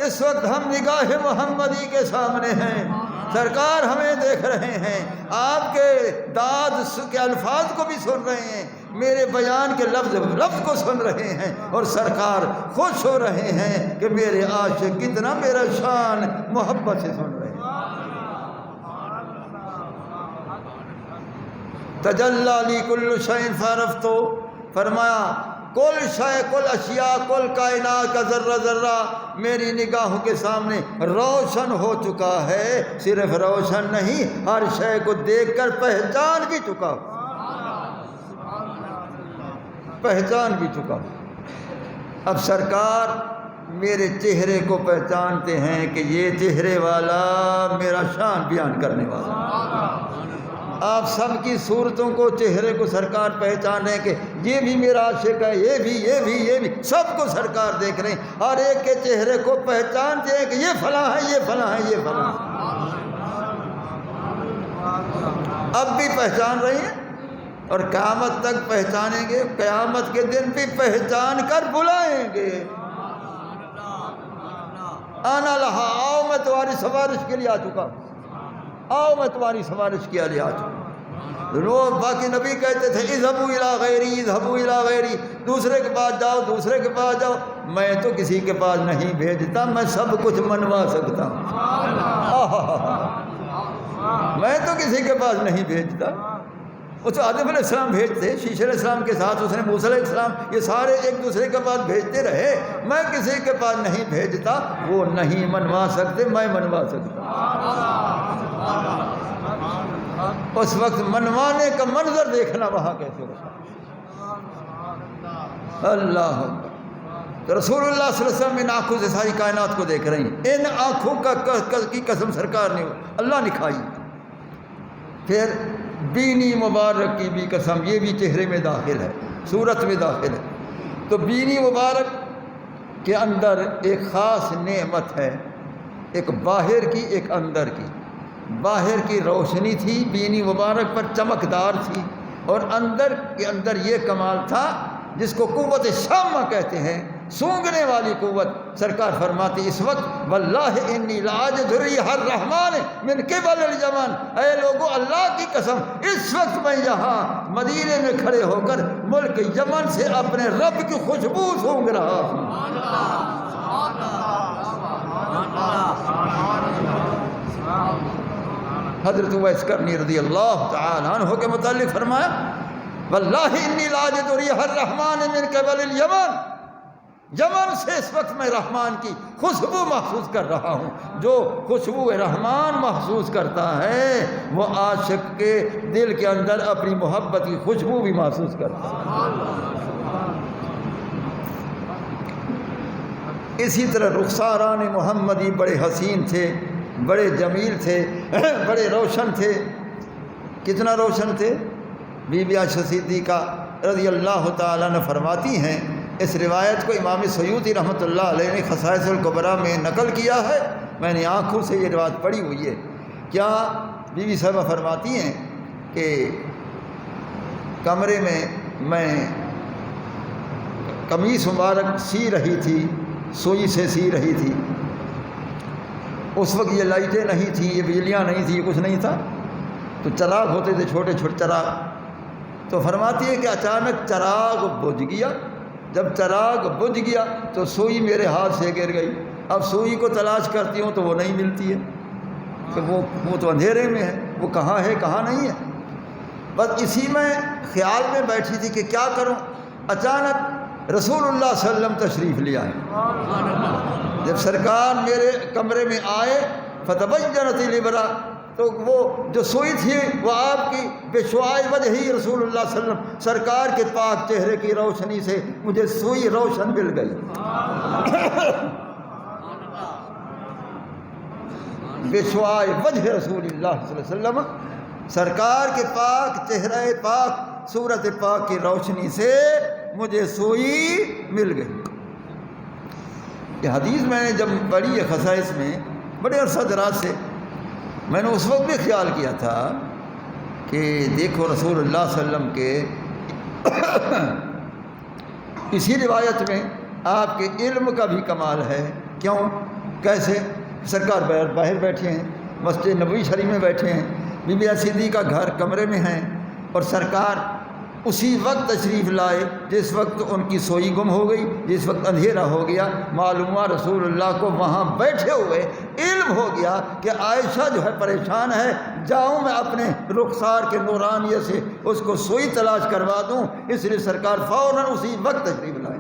اس وقت ہم نگاہ محمدی کے سامنے ہیں. سرکار ہمیں دیکھ رہے ہیں، آپ کے داد کے الفاظ کو بھی سن رہے ہیں، میرے بیان کے لفظ کو سن رہے ہیں، اور سرکار خوش ہو رہے ہیں کہ میرے عاشق کتنا میرا شان محبت سے سن رہے ہیں۔ تجلی لی کل شیء فعرفتہ، فرمایا کل شے، کل اشیاء، کل کائنات کا ذرہ ذرہ میری نگاہوں کے سامنے روشن ہو چکا ہے۔ صرف روشن نہیں، ہر شے کو دیکھ کر پہچان بھی چکا ہوں، پہچان بھی چکا ہوں۔ اب سرکار میرے چہرے کو پہچانتے ہیں کہ یہ چہرے والا میرا شان بیان کرنے والا۔ آپ سب کی صورتوں کو، چہرے کو سرکار پہچان رہے ہیں کہ یہ بھی میرا عاشق ہے، یہ بھی سب کو سرکار دیکھ رہے ہیں، ہر ایک کے چہرے کو پہچانتے ہیں کہ یہ فلاں ہے، یہ فلاں ہے، یہ فلاں ہے۔ اب بھی پہچان رہے ہیں اور قیامت تک پہچانیں گے، قیامت کے دن بھی پہچان کر بلائیں گے۔ آنا لہا، آؤ میں تمہاری سفارش کے لیے آ چکا ہوں، آؤ میں تمہاری سفارش کے لیے آ چکا ہوں۔ لوگ باقی نبی کہتے تھے اذهبوا الى غیری، اذهبوا الى غیری، دوسرے کے پاس جاؤ، دوسرے کے پاس جاؤ۔ میں تو کسی کے پاس نہیں بھیجتا، میں سب کچھ منوا سکتا ہوں۔ میں تو کسی کے پاس نہیں بھیجتا۔ اس آدم علیہ السلام بھیجتے، شیش علیہ السلام کے ساتھ اس نے موسیٰ علیہ السلام، یہ سارے ایک دوسرے کے پاس بھیجتے رہے، میں کسی کے پاس نہیں بھیجتا۔ وہ نہیں منوا سکتے، میں منوا سکتا۔ اس وقت منوانے کا منظر دیکھنا وہاں کیسے ہوتا۔ اللہ اکبر۔ تو رسول اللہ صلی اللہ علیہ وسلم ان آنکھوں سے ساری کائنات کو دیکھ رہی ہیں، ان آنکھوں کی قسم سرکار نے اللہ نے کھائی۔ پھر بینی مبارک کی بھی قسم، یہ بھی چہرے میں داخل ہے، صورت میں داخل ہے۔ تو بینی مبارک کے اندر ایک خاص نعمت ہے، ایک باہر کی، ایک اندر کی۔ باہر کی روشنی تھی، بینی مبارک پر چمکدار تھی، اور اندر کے اندر یہ کمال تھا جس کو قوت شامہ کہتے ہیں، سونگھنے والی قوت۔ سرکار فرماتے اس وقت واللہ انی لاجد ریح الرحمن من قبل الیمن، اے لوگو اللہ کی قسم اس وقت میں یہاں مدینے میں کھڑے ہو کر ملک یمن سے اپنے رب کی خوشبو سونگھ رہا ہوں۔ حضرت اویس کرنی رضی اللہ تعالی عنہ کے متعلق فرمایا واللہ انی لاجد ریح الرحمن من قبل الیمن، یمن سے اس وقت میں رحمان کی خوشبو محسوس کر رہا ہوں۔ جو خوشبو رحمان محسوس کرتا ہے وہ عاشق کے دل کے اندر اپنی محبت کی خوشبو بھی محسوس کرتا ہے۔ اسی طرح رخساران محمدی بڑے حسین تھے، بڑے جمیل تھے، بڑے روشن تھے۔ کتنا روشن تھے؟ بی بی عائشہ صدیقہ رضی اللہ تعالیٰ عنہ فرماتی ہیں، اس روایت کو امام سیوطی رحمۃ اللہ علیہ نے خصائص الکبریٰ میں نقل کیا ہے، میں نے آنکھوں سے یہ روایت پڑھی ہوئی ہے۔ کیا بی بی صاحبہ فرماتی ہیں کہ کمرے میں قمیص مبارک سی رہی تھی، سوئی سے سی رہی تھی۔ اس وقت یہ لائٹیں نہیں تھیں، یہ بجلیاں نہیں تھیں، یہ کچھ نہیں تھا، تو چراغ ہوتے تھے، چھوٹے چھوٹے چراغ۔ تو فرماتی ہے کہ اچانک چراغ بجھ گیا۔ جب چراغ بجھ گیا تو سوئی میرے ہاتھ سے گر گئی۔ اب سوئی کو تلاش کرتی ہوں تو وہ نہیں ملتی ہے، کہ وہ تو اندھیرے میں ہے، وہ کہاں ہے کہاں نہیں ہے۔ بس اسی میں خیال میں بیٹھی تھی کہ کیا کروں۔ اچانک رسول اللہ صلی اللہ علیہ وسلم تشریف لے آئے۔ جب سرکار میرے کمرے میں آئے فتبینت الابرہ، تو وہ جو سوئی تھی وہ آپ کی بشعاع وجہ ہی رسول اللہ صلی اللہ علیہ وسلم سرکار کے پاک چہرے کی روشنی سے مجھے سوئی روشن مل گئی۔ بشعاع وجہ رسول اللہ صلی اللہ علیہ وسلم، سرکار کے پاک چہرے پاک صورت پاک کی روشنی سے مجھے سوئی مل گئی۔ یہ حدیث میں نے جب پڑھی ہے خصائص میں بڑے عرصہ دراز سے، میں نے اس وقت بھی خیال کیا تھا کہ دیکھو رسول اللہ صلی اللہ علیہ وسلم کے اسی روایت میں آپ کے علم کا بھی کمال ہے۔ کیوں؟ کیسے؟ سرکار باہر بیٹھے ہیں، مسجد نبوی شریف میں بیٹھے ہیں، بی بی صدیقہ گھر کمرے میں ہیں، اور سرکار اسی وقت تشریف لائے جس وقت ان کی سوئی گم ہو گئی، جس وقت اندھیرا ہو گیا۔ معلوم ہوا رسول اللہ کو وہاں بیٹھے ہوئے علم ہو گیا کہ عائشہ جو ہے پریشان ہے، جاؤں میں اپنے رخسار کے نورانیہ سے اس کو سوئی تلاش کروا دوں، اس لیے سرکار فوراً اسی وقت تشریف لائے۔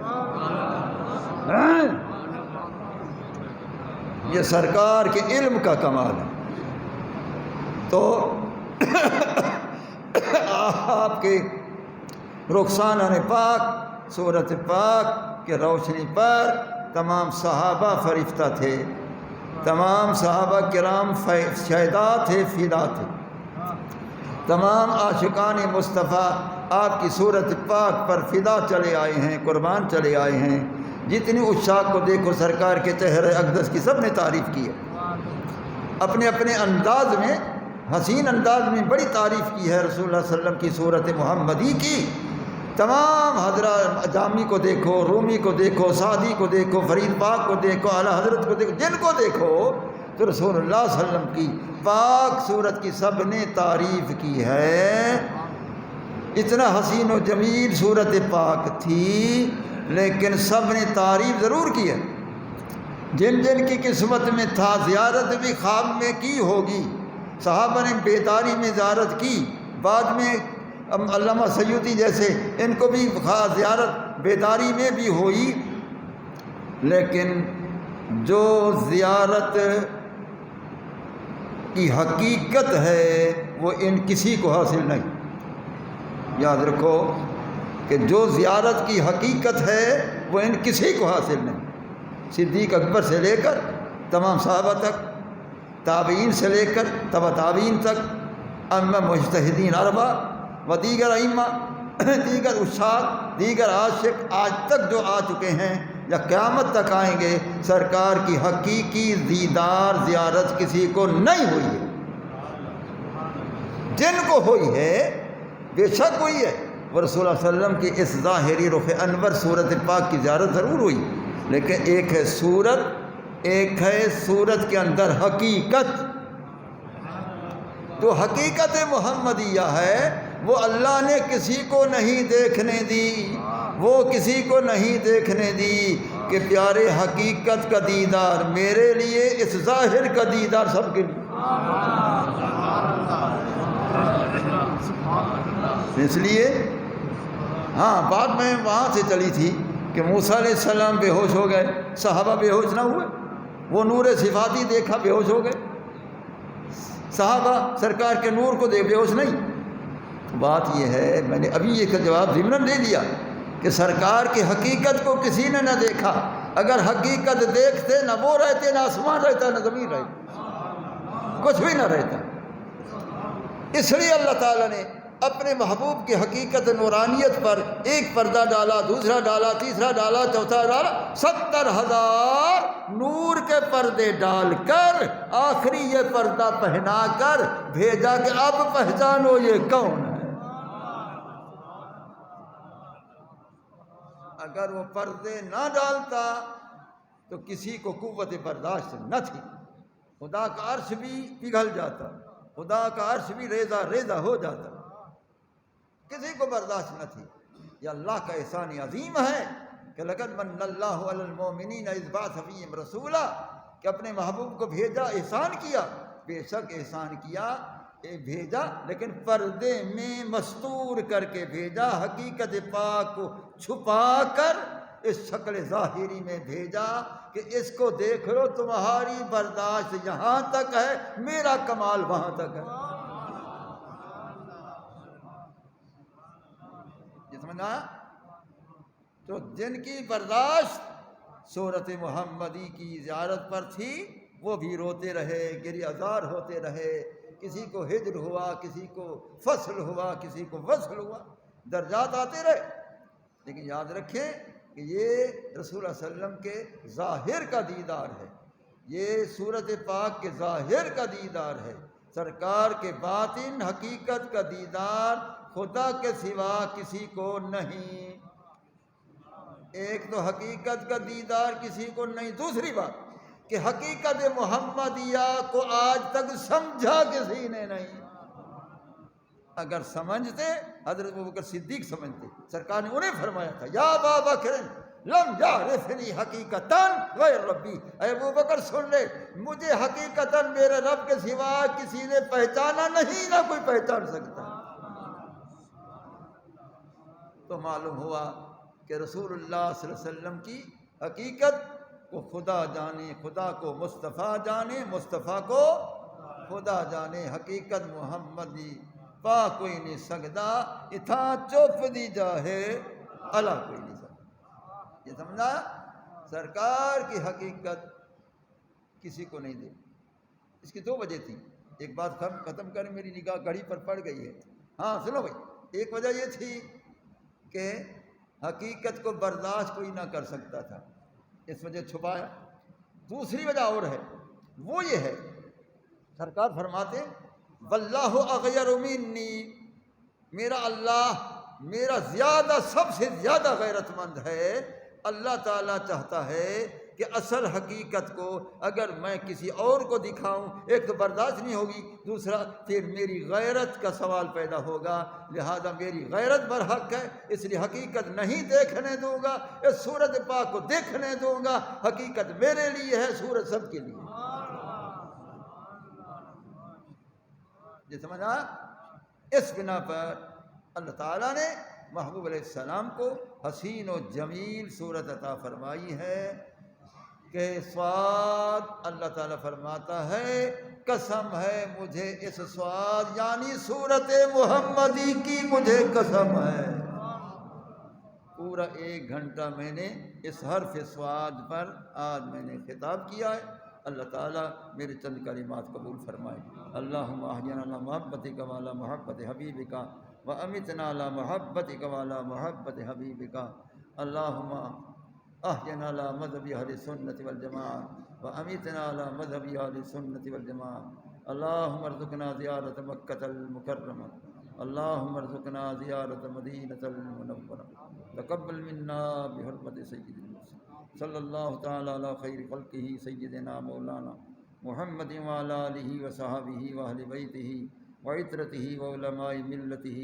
یہ سرکار کے علم کا کمال ہے۔ تو آپ کے رخسانہ پاک، صورت پاک کے روشنی پر تمام صحابہ فرشتہ تھے، تمام صحابہ کرام شہدا تھے، فدا تھے، تمام عاشقان مصطفیٰ آپ کی صورت پاک پر فدا چلے آئے ہیں، قربان چلے آئے ہیں۔ جتنی عشاق کو دیکھو سرکار کے چہرے اقدس کی سب نے تعریف کی ہے، اپنے اپنے انداز میں، حسین انداز میں بڑی تعریف کی ہے رسول اللہ صلی اللہ علیہ وسلم کی صورت محمدی کی۔ تمام حضرات، جامی کو دیکھو، رومی کو دیکھو، سعدی کو دیکھو، فرید پاک کو دیکھو، اعلیٰ حضرت کو دیکھو، جن کو دیکھو تو رسول اللہ صلی اللہ علیہ وسلم کی پاک صورت کی سب نے تعریف کی ہے۔ اتنا حسین و جمیل صورت پاک تھی، لیکن سب نے تعریف ضرور کی ہے۔ جن جن کی قسمت میں تھا زیارت بھی خواب میں کی ہوگی، صحابہ نے بیداری میں زیارت کی، بعد میں علامہ سیوطی جیسے ان کو بھی زیارت بیداری میں بھی ہوئی، لیکن جو زیارت کی حقیقت ہے وہ ان کسی کو حاصل نہیں۔ یاد رکھو کہ جو زیارت کی حقیقت ہے وہ ان کسی کو حاصل نہیں۔ صدیق اکبر سے لے کر تمام صحابہ تک، تابعین سے لے کر تبع تابعین تک، ائمہ مجتہدین اربعہ و دیگر ائمہ، دیگر عشاق، دیگر عاشق آج تک جو آ چکے ہیں یا قیامت تک آئیں گے، سرکار کی حقیقی دیدار زیارت کسی کو نہیں ہوئی ہے۔ جن کو ہوئی ہے بے شک ہوئی ہے، وہ رسول اللہ صلی اللہ علیہ وسلم کی اس ظاہری رخ انور صورت پاک کی زیارت ضرور ہوئی، لیکن ایک ہے صورت، ایک ہے صورت کے اندر حقیقت۔ جو حقیقت محمدیہ ہے وہ اللہ نے کسی کو نہیں دیکھنے دی، وہ کسی کو نہیں دیکھنے دی کہ پیارے حقیقت کا دیدار میرے لیے، اس ظاہر کا دیدار سب کے لیے۔ اس لیے ہاں بات میں وہاں سے چلی تھی کہ موسیٰ علیہ السلام بے ہوش ہو گئے، صحابہ بے ہوش نہ ہوئے، وہ نور صفاتی دیکھا بے ہوش ہو گئے، صحابہ سرکار کے نور کو دیکھ بے ہوش نہیں۔ بات یہ ہے، میں نے ابھی یہ جواب ضمناً دے دیا کہ سرکار کی حقیقت کو کسی نے نہ دیکھا۔ اگر حقیقت دیکھتے نہ وہ رہتے، نہ آسمان رہتا، نہ زمین رہتا، کچھ بھی نہ رہتا۔ اس لیے اللہ تعالیٰ نے اپنے محبوب کی حقیقت نورانیت پر ایک پردہ ڈالا، دوسرا ڈالا، تیسرا ڈالا، چوتھا ڈالا، 70,000 نور کے پردے ڈال کر آخری یہ پردہ پہنا کر بھیجا کہ اب پہچانو یہ کون ہے۔ اگر وہ پردے نہ ڈالتا تو کسی کو قوت برداشت نہ تھی، خدا کا عرش بھی پگھل جاتا، خدا کا عرش بھی ریزہ ریزہ ہو جاتا، کسی کو برداشت نہ تھی۔ یہ اللہ کا احسان عظیم ہے کہ لقد من اللہ علی المؤمنین اذ بعث فیہم رسولا، کہ اپنے محبوب کو بھیجا، احسان کیا، بے شک احسان کیا، بھیجا لیکن پردے میں مستور کر کے بھیجا، حقیقت پاک کو چھپا کر اس شکل ظاہری میں بھیجا کہ اس کو دیکھ لو، تمہاری برداشت یہاں تک ہے، میرا کمال وہاں تک ہے۔ سمجھنا؟ تو جن کی برداشت صورت محمدی کی زیارت پر تھی وہ بھی روتے رہے، گریہ زار ہوتے رہے، کسی کو ہجر ہوا، کسی کو فصل ہوا، کسی کو وصل ہوا، درجات آتے رہے، لیکن یاد رکھیں کہ یہ رسول اللہ صلی اللہ علیہ وسلم کے ظاہر کا دیدار ہے، یہ صورت پاک کے ظاہر کا دیدار ہے، سرکار کے باطن حقیقت کا دیدار خدا کے سوا کسی کو نہیں۔ ایک تو حقیقت کا دیدار کسی کو نہیں، دوسری بات کہ حقیقت محمدیہ کو آج تک سمجھا کسی نے نہیں۔ اگر سمجھتے حضرت ابوبکر صدیق سمجھتے، سرکار نے انہیں فرمایا تھا یا ابا بکر لم یعرفنی حقیقتاً غیر ربی، اے ابوبکر سن لے، مجھے حقیقتاً میرے رب کے سوا کسی نے پہچانا نہیں، نہ کوئی پہچان سکتا۔ تو معلوم ہوا کہ رسول اللہ صلی اللہ علیہ وسلم کی حقیقت کو خدا جانے، خدا کو مصطفیٰ جانے، مصطفیٰ کو خدا جانے۔ حقیقت محمدی پا کوئی نہیں سکتا، اتھا چپ دی جاہے اللہ کوئی نہیں سکتا۔ یہ سمجھا؟ سرکار کی حقیقت کسی کو نہیں دے۔ اس کی دو وجہ تھی، ایک بات ختم کریں، میری نگاہ گھڑی پر پڑ گئی ہے۔ ہاں سنو بھائی، ایک وجہ یہ تھی کہ حقیقت کو برداشت کوئی نہ کر سکتا تھا، اس وجہ چھپایا۔ دوسری وجہ اور ہے، وہ یہ ہے، سرکار فرماتے واللہ اغیر منی، میرا اللہ میرا زیادہ، سب سے زیادہ غیرت مند ہے۔ اللہ تعالیٰ چاہتا ہے کہ اصل حقیقت کو اگر میں کسی اور کو دکھاؤں، ایک تو برداشت نہیں ہوگی، دوسرا پھر میری غیرت کا سوال پیدا ہوگا، لہذا میری غیرت برحق ہے، اس لیے حقیقت نہیں دیکھنے دوں گا، اس سورت پاک کو دیکھنے دوں گا۔ حقیقت میرے لیے ہے، سورت سب کے لیے۔ یہ سمجھا؟ اس بنا پر اللہ تعالیٰ نے محبوب علیہ السلام کو حسین و جمیل صورت عطا فرمائی ہے کہ صاد، اللہ تعالیٰ فرماتا ہے قسم ہے مجھے اس صاد یعنی صورت محمدی کی مجھے قسم ہے۔ پورا 1 گھنٹہ میں نے اس حرف صاد پر آج میں نے خطاب کیا ہے۔ اللہ تعالیٰ میرے چند کلمات قبول فرمائے۔ اللہم احینا علی محبتک وعلی محبت حبیبک وامتنا علی محبتک وعلی محبت حبیبک۔ اللہم احینا علی مذہب اہل سنت والجماعہ وامتنا علی مذہب اہل سنت والجماعہ۔ اللہم ارزقنا زیارت مکۃ المکرمہ، اللہم ارزقنا زیارت مدینۃ المنورہ، تقبل منا بحرمت سید المرسلین صلی اللہ تعالی علی خیر خلقہ سیدنا مولانا محمد وعلی آلہ وصحبہ واہل بیتہ وعترتہ وعلماء ملتہ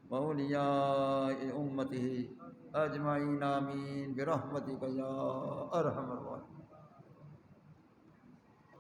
واولیاء امتہ اجمعین آمین برحمتک یا ارحم الراحمین۔